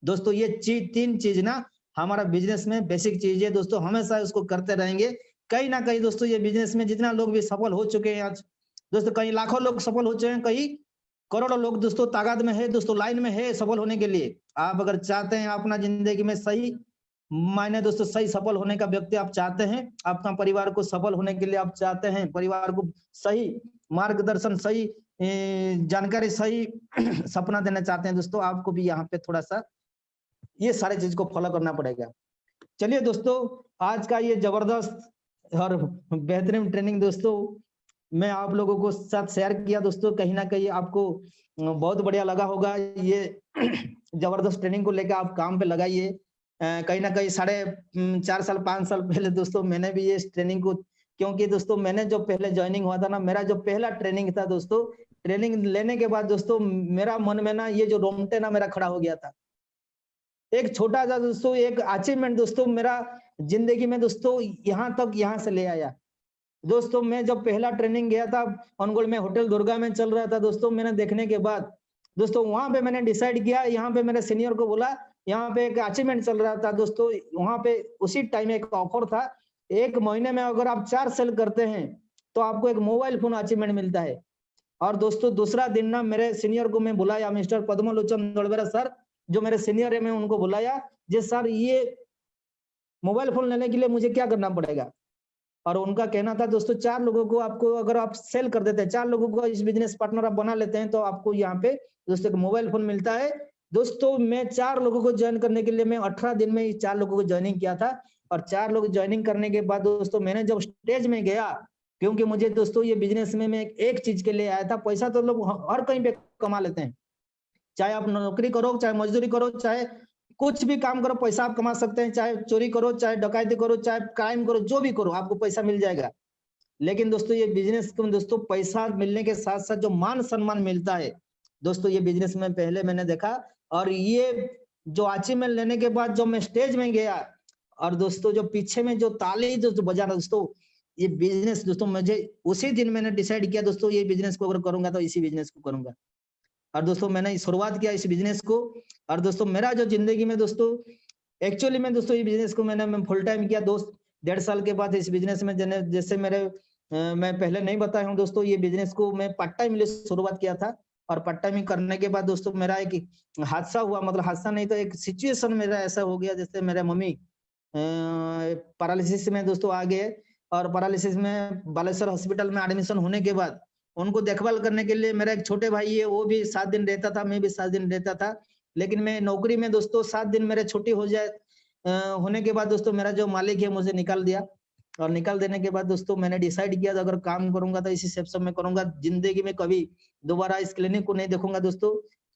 दोस्तों। ये 3 चीज ना हमारा बिजनेस में बेसिक चीज है दोस्तों, हमेशा उसको करते रहेंगे। कहीं ना कहीं दोस्तों ये बिजनेस में जितना लोग भी सफल हो चुके हैं आज दोस्तों, कहीं लाखों लोग सफल हो चुके हैं, कहीं करोड़ों लोग दोस्तों तादाद में है दोस्तों, लाइन में है सफल होने के लिए। आप अगर चाहते हैं अपना जिंदगी में सही मायने दोस्तों सही सफल होने का व्यक्ति आप चाहते हैं, अपना परिवार को सफल होने के लिए आप चाहते हैं, परिवार को सही मार्गदर्शन, सही जानकारी, सही सपना देना चाहते हैं दोस्तों, आपको भी यहाँ पे थोड़ा सा ये सारे चीज को फॉलो करना पड़ेगा। चलिए दोस्तों, आज का ये जबरदस्त और बेहतरीन ट्रेनिंग दोस्तों मैं आप लोगों को साथ शेयर किया दोस्तों। कहीं ना कहीं आपको बहुत बढ़िया लगा होगा। ये जबरदस्त ट्रेनिंग को लेकर आप काम पे लगाइए। कहीं ना कहीं 4.5 साल 5 साल पहले दोस्तों मैंने भी ये ट्रेनिंग को, क्योंकि दोस्तों मैंने जो पहले ज्वाइनिंग हुआ था ना, मेरा जो पहला ट्रेनिंग था दोस्तों, ट्रेनिंग लेने के बाद दोस्तों मेरा मन में ना ये जो रोमटे ना मेरा खड़ा हो गया था। एक छोटा सा दोस्तों एक अचीवमेंट दोस्तों मेरा जिंदगी में दोस्तों यहाँ से ले आया दोस्तों। मैं जब पहला ट्रेनिंग गया था अनगोल में, होटल दुर्गा में चल रहा था दोस्तों, मैंने देखने के बाद दोस्तों वहां पे मैंने डिसाइड किया, यहाँ पे मेरे सीनियर को बोला, यहाँ पे एक अचीवमेंट चल रहा था दोस्तों। वहां पे उसी टाइम एक ऑफर था, 1 महीने में अगर आप 4 सेल करते हैं तो आपको एक मोबाइल फोन अचीवमेंट मिलता है। और दोस्तों दूसरा दिन ना मेरे सीनियर को मैं बुलाया, मिस्टर पद्मलोचन दलवेरा सर जो मेरे सीनियर है, मैं उनको बुलाया, जी सर ये मोबाइल फोन लेने के लिए मुझे क्या करना पड़ेगा। और उनका कहना था दोस्तों 4 लोगों को आपको अगर आप सेल कर देते हैं, 4 लोगों को इस बिजनेस पार्टनर आप बना लेते हैं, तो आपको यहाँ पे दोस्तों एक मोबाइल फोन मिलता है। दोस्तों मैं 4 लोगों को ज्वाइन करने के लिए मैं 18 दिन में 4 लोगों को ज्वाइनिंग किया था। और 4 लोग ज्वाइनिंग करने के बाद दोस्तों मैंने जब स्टेज में गया, क्योंकि मुझे दोस्तों ये बिजनेस में मैं एक चीज के लिए आया था। पैसा तो लोग हर कहीं पे कमा लेते हैं, चाहे आप नौकरी करो, चाहे मजदूरी करो, चाहे कुछ भी काम करो, पैसा आप कमा सकते हैं। चाहे चोरी करो, चाहे डकैती करो, चाहे क्राइम करो, जो भी करो आपको पैसा मिल जाएगा। लेकिन दोस्तों ये बिजनेस में दोस्तों पैसा मिलने के साथ साथ जो मान सम्मान मिलता है दोस्तों, ये बिजनेस में पहले मैंने देखा। और ये जो अचीवमेंट लेने के बाद जो मैं स्टेज में गया, और दोस्तों जो पीछे में जो ताली जो बजा रहा दोस्तों, ये बिजनेस दोस्तों मुझे उसी दिन मैंने डिसाइड किया दोस्तों, ये बिजनेस को अगर करूंगा तो इसी बिजनेस को करूंगा। और दोस्तों मैंने शुरुआत किया इस बिजनेस को। और दोस्तों मेरा जो जिंदगी में दोस्तों एक्चुअली में दोस्तों ये बिजनेस को मैं फुल टाइम किया 2-1.5 साल के बाद इस बिजनेस में। जैसे मेरे मैं पहले नहीं बताया हूँ दोस्तों, ये बिजनेस को मैं पार्ट टाइम लिए शुरुआत किया था। और पार्ट टाइम करने के बाद दोस्तों मेरा एक हादसा हुआ, मतलब हादसा नहीं तो एक सिचुएशन मेरा ऐसा हो गया, जैसे मेरे मम्मी पैरालिसिस में दोस्तों आ गए। और पैरालिसिस में बालेश्वर हॉस्पिटल में एडमिशन होने के बाद उनको देखभाल करने के लिए मेरा एक छोटे भाई है, वो भी 7 दिन रहता था, मैं भी 7 दिन रहता था। लेकिन मैं नौकरी में दोस्तों 7 दिन मेरे छुट्टी हो जाए होने के बाद दोस्तों मेरा जो मालिक है मुझे निकाल दिया। और निकाल देने के बाद दोस्तों मैंने डिसाइड किया अगर काम करूंगा तो इसी सेक्टर में करूंगा, जिंदगी में कभी दोबारा इस क्लिनिक को नहीं देखूंगा दोस्तों।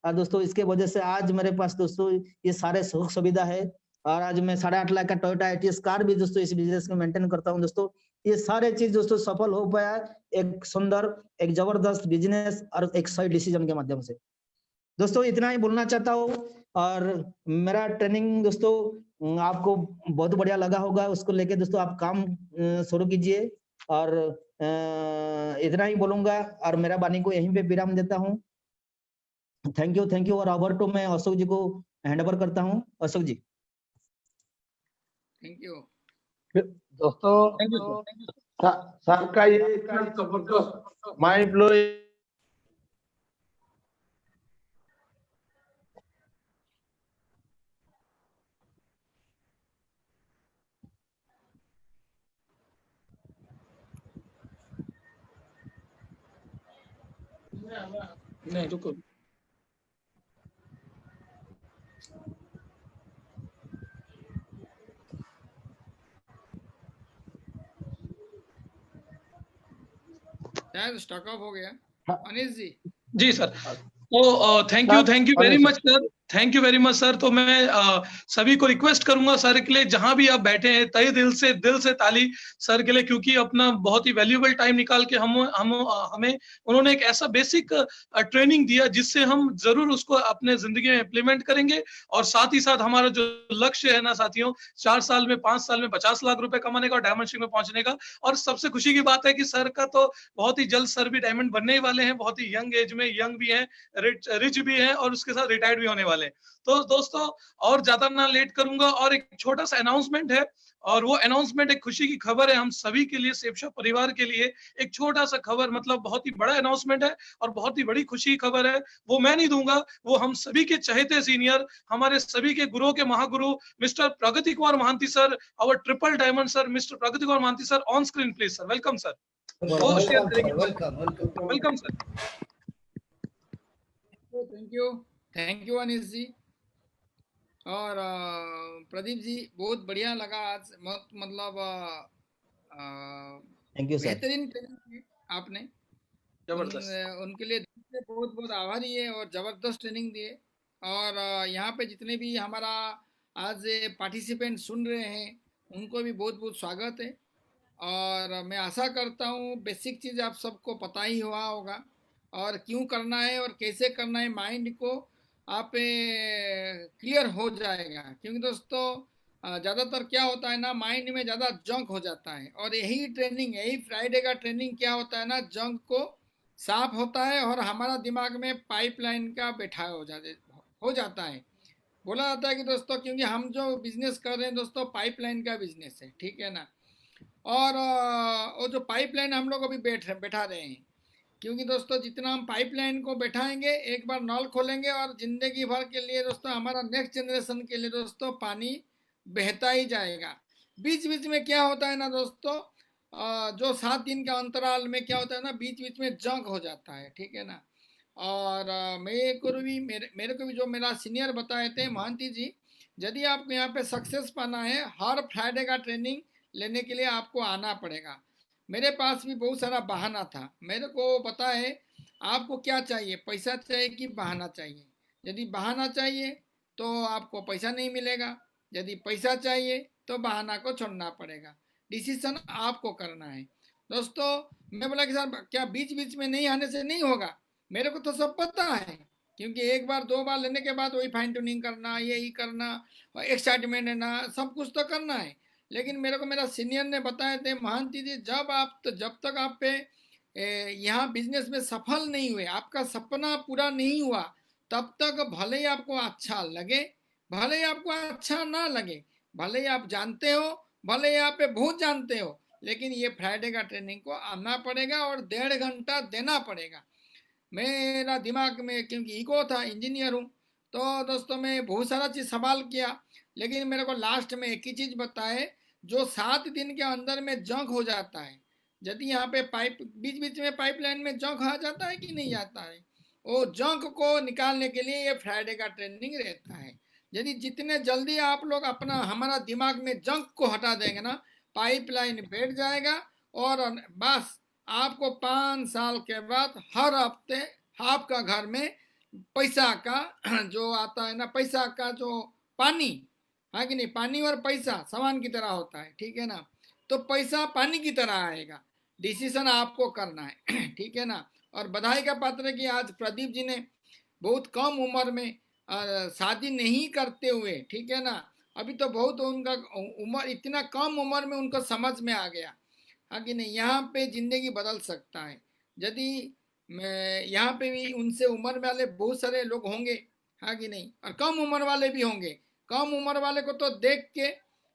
और दोस्तों इसके वजह से आज मेरे पास दोस्तों ये सारे सुख सुविधा है। और आज मैं 8.5 लाख का टोयोटा एटीएस कार भी दोस्तों इस बिजनेस में मेंटेन करता हूं दोस्तों। ये सारे चीज दोस्तों सफल हो पाया एक सुंदर, एक जबरदस्त बिजनेस और एक सही डिसीजन के माध्यम से। दोस्तों इतना ही बोलना चाहता हूँ। और मेरा ट्रेनिंग दोस्तों आपको बहुत बढ़िया लगा होगा, उसको लेके दोस्तों आप काम शुरू कीजिए। और इतना ही बोलूंगा और मेरा वाणी को यहीं पे विराम देता हूँ। Thank you. और ओवर टू मैं अशोक जी को हैंड ओवर करता हूँ। अशोक जी। थैंक यू दोस्तों सर का ये इतना जबरदस्त माइंड ब्लोइंग नहीं रुको। शायद स्टॉक ऑफ हो गया। अनिश जी। जी सर, तो thank you very much sir, thank you very much sir. तो मैं सभी को रिक्वेस्ट करूंगा सर के लिए, जहां भी आप बैठे हैं, तहे दिल से ताली सर के लिए, क्योंकि अपना बहुत ही वैल्यूएबल टाइम निकाल के हमें उन्होंने एक ऐसा बेसिक ट्रेनिंग दिया जिससे हम जरूर उसको अपने जिंदगी में इम्प्लीमेंट करेंगे। और साथ ही साथ हमारा जो लक्ष्य है ना साथियों, 4 साल में 5 साल में 50 लाख रुपए कमाने का और डायमंड शिप में पहुंचने का। और सबसे खुशी की बात है कि सर का तो बहुत ही जल्द सर भी डायमंड बनने ही वाले हैं, बहुत ही यंग एज में, यंग भी हैं, रिच भी हैं और उसके साथ रिटायर्ड भी होने वाले हैं। तो दोस्तों और ज्यादा ना लेट करूंगा, और एक छोटा सा अनाउंसमेंट है, और वो अनाउंसमेंट एक खुशी की खबर है हम सभी के लिए, सेप्शा परिवार के लिए। एक छोटा सा खबर, मतलब बहुत ही बड़ा अनाउंसमेंट है और बहुत ही बड़ी खुशी की खबर है। वो मैं नहीं दूंगा, वो हम सभी के चहेते सीनियर, हमारे सभी के गुरुओं के महागुरु mister Pragati Kumar Mohanty sir, our triple diamond sir, mister Pragati Kumar Mohanty sir on screen please sir. Welcome sir. Welcome sir. Thank you Anish ji. और प्रदीप जी, बहुत बढ़िया लगा आज, मतलब थैंक यू सर। बेहतरीन ट्रेनिंग की आपने, जबरदस्त। उनके लिए बहुत बहुत आभारी है और जबरदस्त ट्रेनिंग दिए। और यहाँ पे जितने भी हमारा आज पार्टिसिपेंट सुन रहे हैं उनको भी बहुत बहुत स्वागत है। और मैं आशा करता हूँ बेसिक चीज़ आप सबको पता ही हुआ होगा, और क्यों करना है और कैसे करना है माइंड को आप क्लियर हो जाएगा। क्योंकि दोस्तों ज़्यादातर क्या होता है ना, माइंड में ज़्यादा जंक हो जाता है, और यही ट्रेनिंग, यही फ्राइडे का ट्रेनिंग क्या होता है ना, जंक को साफ होता है और हमारा दिमाग में पाइपलाइन का बैठा हो जाता है। बोला जाता है कि दोस्तों, क्योंकि हम जो बिजनेस कर रहे हैं दोस्तों, पाइपलाइन का बिजनेस है, ठीक है ना। और वो जो पाइपलाइन हम लोग अभी बैठा रहे हैं, क्योंकि दोस्तों जितना हम पाइपलाइन को बैठाएंगे, एक बार नल खोलेंगे और जिंदगी भर के लिए दोस्तों, हमारा नेक्स्ट जनरेशन के लिए दोस्तों पानी बहता ही जाएगा। बीच बीच में क्या होता है ना दोस्तों, जो 7 दिन का अंतराल में क्या होता है ना, बीच बीच में जंक हो जाता है, ठीक है ना। और मेरे को भी जो मेरा सीनियर बताए थे महांती जी, यदि आपको यहाँ पे सक्सेस पाना है, हर फ्राइडे का ट्रेनिंग लेने के लिए आपको आना पड़ेगा। मेरे पास भी बहुत सारा बहाना था। मेरे को पता है आपको क्या चाहिए, पैसा चाहिए कि बहाना चाहिए। यदि बहाना चाहिए तो आपको पैसा नहीं मिलेगा, यदि पैसा चाहिए तो बहाना को छोड़ना पड़ेगा। डिसीजन आपको करना है दोस्तों। मैं बोला कि सर क्या बीच बीच में नहीं आने से नहीं होगा? मेरे को तो सब पता है, क्योंकि एक बार दो बार लेने के बाद वही फाइन ट्यूनिंग करना, यही करना, एक्साइटमेंट है ना, सब कुछ तो करना है। लेकिन मेरे को मेरा सीनियर ने बताए थे, महंती जी जब तक आप पे यहाँ बिजनेस में सफल नहीं हुए, आपका सपना पूरा नहीं हुआ, तब तक भले ही आपको अच्छा लगे, भले ही आपको अच्छा ना लगे, भले ही आप जानते हो, भले ही आप पे बहुत जानते हो, लेकिन ये फ्राइडे का ट्रेनिंग को आना पड़ेगा और 1.5 घंटा देना पड़ेगा। मेरा दिमाग में क्योंकि ईगो था, इंजीनियर हूँ, तो दोस्तों मैं बहुत सारा चीज़ सवाल किया, लेकिन मेरे को लास्ट में एक ही चीज़ बताए, जो 7 दिन के अंदर में जंग हो जाता है। यदि यहाँ पे पाइप बीच बीच में पाइपलाइन में जंग आ जाता है कि नहीं जाता है, वो जंग को निकालने के लिए ये फ्राइडे का ट्रेनिंग रहता है। यदि जितने जल्दी आप लोग अपना हमारा दिमाग में जंग को हटा देंगे ना, पाइपलाइन बैठ जाएगा और बस आपको 5 साल के बाद हर हफ्ते आपका घर में पैसा का जो आता है ना, पैसा का जो पानी है कि नहीं, पानी और पैसा समान की तरह होता है, ठीक है ना। तो पैसा पानी की तरह आएगा, डिसीजन आपको करना है ठीक है ना। और बधाई का पात्र है कि आज प्रदीप जी ने बहुत कम उम्र में शादी नहीं करते हुए, ठीक है ना, अभी तो बहुत उनका उम्र, इतना कम उम्र में उनको समझ में आ गया हाँ कि नहीं, यहाँ पे जिंदगी बदल सकता है। यदि यहाँ पे भी उनसे उम्र वाले बहुत सारे लोग होंगे हाँ कि नहीं, और कम उम्र वाले भी होंगे। कम उम्र वाले को तो देख के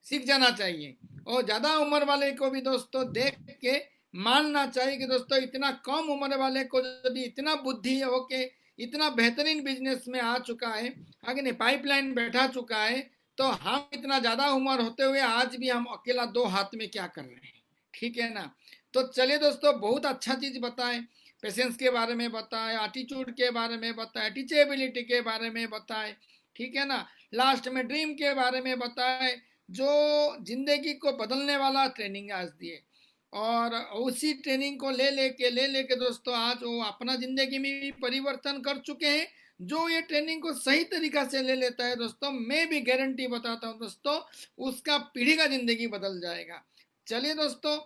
सीख जाना चाहिए, और ज़्यादा उम्र वाले को भी दोस्तों देख के मानना चाहिए कि दोस्तों इतना कम उम्र वाले को यदि इतना बुद्धि हो के इतना बेहतरीन बिजनेस में आ चुका है हाँ कि नहीं, पाइपलाइन बैठा चुका है, तो हम इतना ज़्यादा उम्र होते हुए आज भी हम अकेला 2 हाथ में क्या कर रहे हैं, ठीक है ना। तो चलिए दोस्तों, बहुत अच्छा चीज़ बताए, पेशेंस के बारे में बताए, एटीट्यूड के बारे में बताए, टीचेबिलिटी के बारे में बताए, ठीक है ना, लास्ट में ड्रीम के बारे में बताए, जो जिंदगी को बदलने वाला ट्रेनिंग आज दिए। और उसी ट्रेनिंग को ले लेके दोस्तों आज वो अपना जिंदगी में भी परिवर्तन कर चुके हैं। जो ये ट्रेनिंग को सही तरीका से ले लेता है दोस्तों, मैं भी गारंटी बताता हूँ दोस्तों, उसका पीढ़ी का जिंदगी बदल जाएगा। चलिए दोस्तों,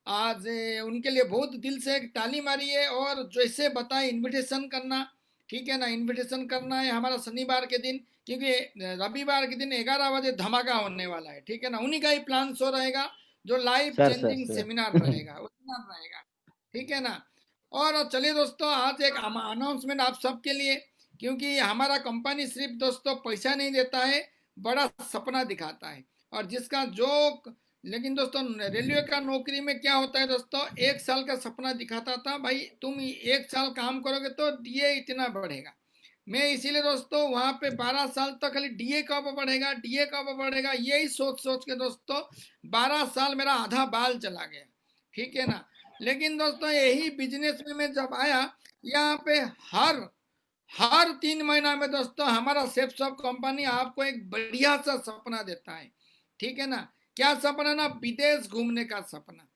आज उनके लिए बहुत दिल से एक ताली मारिए। और जैसे बताए इनविटेशन करना, ठीक है ना, इनविटेशन करना है हमारा शनिवार के दिन, क्योंकि रविवार के दिन 11 बजे धमाका होने वाला है, ठीक है ना। उन्हीं का ही प्लान शो रहेगा, जो लाइफ चेंजिंग सेमिनार रहेगा, वेबिनार रहेगा, ठीक है ना। और चलिए दोस्तों, आज एक अनाउंसमेंट आप सबके लिए, क्योंकि हमारा कंपनी सिर्फ दोस्तों पैसा नहीं देता है, बड़ा सपना दिखाता है। और जिसका जो, लेकिन दोस्तों रेलवे का नौकरी में क्या होता है दोस्तों, 1 साल का सपना दिखाता था, भाई तुम 1 साल काम करोगे तो डीए इतना बढ़ेगा। मैं इसीलिए दोस्तों वहाँ पे 12 साल तक खाली डीए कब बढ़ेगा, डीए कब बढ़ेगा, यही सोच सोच के दोस्तों 12 साल मेरा आधा बाल चला गया, ठीक है ना। लेकिन दोस्तों यही बिजनेस में मैं जब आया, यहाँ पे हर 3 महीना में दोस्तों हमारा सेफ सब कंपनी आपको एक बढ़िया सा सपना देता है, ठीक है ना। क्या सपना ना, विदेश घूमने का सपना।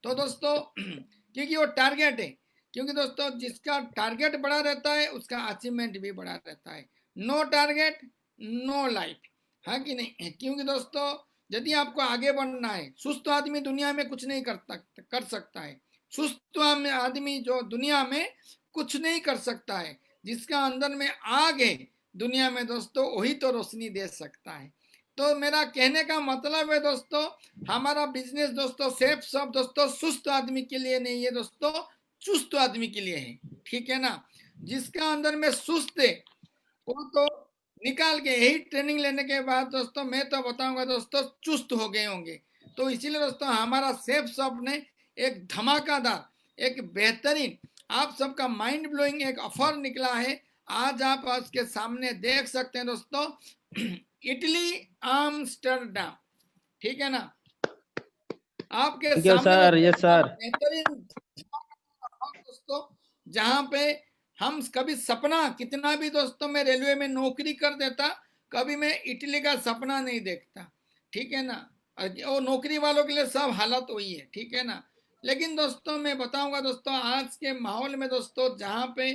तो दोस्तों क्योंकि वो टारगेट है, क्योंकि दोस्तों जिसका टारगेट बड़ा रहता है उसका अचीवमेंट भी बड़ा रहता है। नो टारगेट नो लाइफ, हाँ कि नहीं। क्योंकि दोस्तों यदि आपको आगे बढ़ना है, सुस्त आदमी दुनिया में कुछ नहीं कर सकता है। सुस्त आदमी जो दुनिया में कुछ नहीं कर सकता है, जिसका अंदर में आग है दुनिया में दोस्तों, वही तो रोशनी दे सकता है। तो मेरा कहने का मतलब है दोस्तों, हमारा बिजनेस दोस्तों सेफ सब दोस्तों सुस्त आदमी के लिए नहीं है दोस्तों, चुस्त आदमी के लिए है, ठीक है ना। जिसका अंदर में सुस्त है वो तो निकाल के, यही ट्रेनिंग लेने के बाद दोस्तों मैं तो बताऊंगा दोस्तों चुस्त हो गए होंगे। तो इसीलिए दोस्तों हमारा सेफ सब ने एक धमाकादार, एक बेहतरीन, आप सबका माइंड ब्लोइंग एक ऑफर निकला है। आज आप उसके सामने देख सकते हैं दोस्तों, इटली आम्स्टरडम, ठीक है ना, आपके सामने यस सर। बेहतरीन दोस्तों, जहां पे हम कभी सपना, कितना भी दोस्तों मैं रेलवे में नौकरी कर देता, कभी मैं इटली का सपना नहीं देखता, ठीक है ना। और नौकरी वालों के लिए सब हालत वही है, ठीक है ना। लेकिन दोस्तों मैं बताऊंगा दोस्तों, आज के माहौल में दोस्तों, जहाँ पे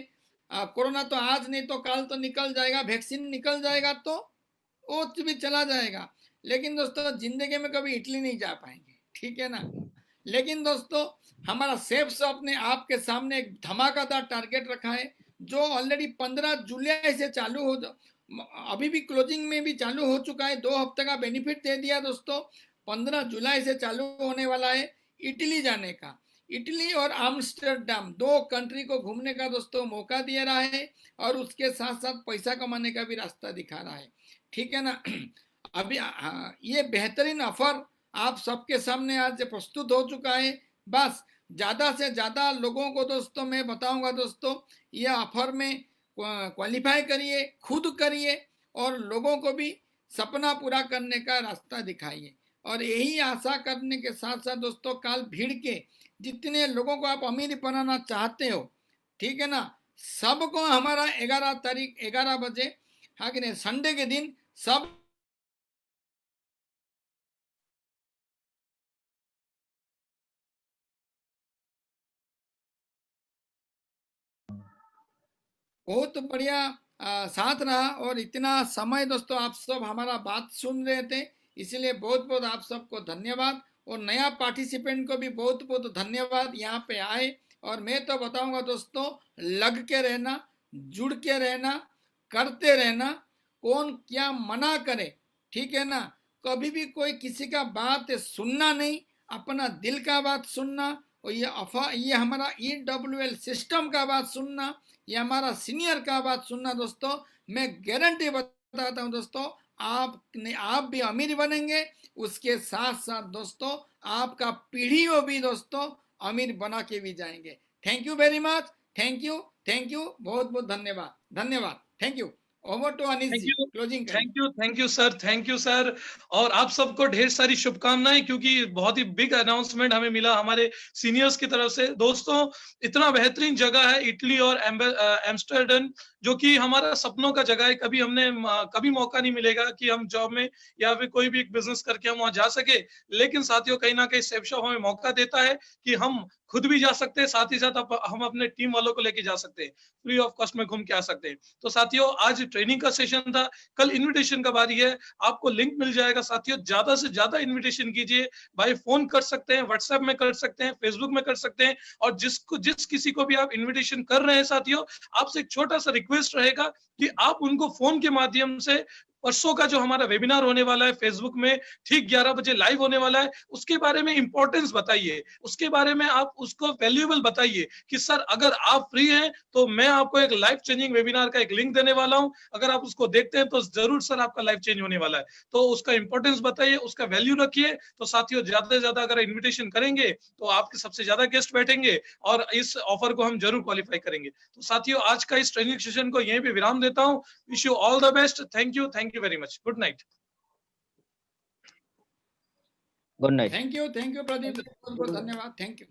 कोरोना तो आज नहीं तो कल तो निकल जाएगा, वैक्सीन निकल जाएगा तो वो भी चला जाएगा, लेकिन दोस्तों जिंदगी में कभी इटली नहीं जा पाएंगे, ठीक है ना। लेकिन दोस्तों हमारा सेफ्स अपने आपके सामने एक धमाकेदार टारगेट रखा है, जो ऑलरेडी 15 जुलाई से चालू हो, अभी भी क्लोजिंग में भी चालू हो चुका है, 2 हफ्ते का बेनिफिट दे दिया दोस्तों। 15 जुलाई से चालू होने वाला है इटली जाने का। इटली और आम्स्टरडम 2 कंट्री को घूमने का दोस्तों मौका दे रहा है, और उसके साथ साथ पैसा कमाने का भी रास्ता दिखा रहा है, ठीक है ना। अभी ये बेहतरीन ऑफर आप सबके सामने आज प्रस्तुत हो चुका है। बस ज्यादा से ज्यादा लोगों को दोस्तों मैं बताऊंगा दोस्तों, ये ऑफर में क्वालिफाई करिए, खुद करिए, और लोगों को भी सपना पूरा करने का रास्ता दिखाइए। और यही आशा करने के साथ साथ दोस्तों, कल भीड़ के जितने लोगों को आप अमीर बनाना चाहते हो, ठीक है ना, सबको हमारा 11 तारीख 11 बजे, हाँ कि नहीं, संडे के दिन सब बहुत बढ़िया साथ रहा, और इतना समय दोस्तों आप सब हमारा बात सुन रहे थे, इसलिए बहुत बहुत आप सबको धन्यवाद। और नया पार्टिसिपेंट को भी बहुत बहुत धन्यवाद, यहाँ पे आए। और मैं तो बताऊंगा दोस्तों, लग के रहना, जुड़ के रहना, करते रहना, कौन क्या मना करे, ठीक है ना। कभी भी कोई किसी का बात सुनना नहीं, अपना दिल का बात सुनना, और ये हमारा EWL सिस्टम का बात सुनना, ये हमारा सीनियर का बात सुनना दोस्तों। मैं गारंटी बताता हूं दोस्तों, आप भी अमीर बनेंगे, उसके साथ साथ दोस्तों आपका पीढ़ियों भी दोस्तों अमीर बना के भी जाएंगे। Thank you very much, thank you, बहुत बहुत धन्यवाद, thank you. Over to Anil ji, closing. Thank you sir. और आप सबको ढेर सारी शुभकामनाएं, क्योंकि बहुत ही बिग अनाउंसमेंट हमें मिला हमारे सीनियर्स की तरफ से। दोस्तों इतना बेहतरीन जगह है इटली और एम्स्टर्डम, जो कि हमारा सपनों का जगह है। कभी मौका नहीं मिलेगा कि हम जॉब में या फिर कोई भी एक बिजनेस करके हम वहां जा सके, लेकिन साथियों कहीं ना कहीं सेफ शॉप हमें मौका देता है कि हम खुद भी जा सकते हैं, साथ ही साथ हम अपने टीम वालों को लेके जा सकते हैं, फ्री ऑफ कॉस्ट में घूम के आ सकते हैं। तो साथियों आज ट्रेनिंग का सेशन था, कल इनविटेशन का बारी है, आपको लिंक मिल जाएगा। साथियों ज्यादा से ज्यादा इनविटेशन कीजिए, बाय फोन कर सकते हैं, व्हाट्सएप में कर सकते हैं, फेसबुक में कर सकते हैं, और जिस किसी को भी आप इनविटेशन कर रहे हैं साथियों, आपसे एक छोटा सा रिक्वेस्ट रहेगा कि आप उनको फोन के माध्यम से परसों का जो हमारा वेबिनार होने वाला है फेसबुक में ठीक 11 बजे लाइव होने वाला है, उसके बारे में इंपॉर्टेंस बताइए, उसके बारे में आप उसको वैल्यूएबल बताइए कि सर अगर आप फ्री हैं तो मैं आपको एक लाइफ चेंजिंग वेबिनार का एक लिंक देने वाला हूं, अगर आप उसको देखते हैं तो जरूर सर आपका लाइफ चेंज होने वाला है। तो उसका इंपॉर्टेंस बताइए, उसका वैल्यू रखिए। तो साथियों ज्यादा से ज्यादा अगर इन्विटेशन करेंगे तो आपके सबसे ज्यादा गेस्ट बैठेंगे और इस ऑफर को हम जरूर क्वालिफाई करेंगे। तो साथियों आज का इस ट्रेनिंग सेशन को यहीं पे विराम देता हूं। Wish you all the best. Thank you very much. Good night. Good night. Thank you Pradeep, बहुत बहुत धन्यवाद, थैंक यू।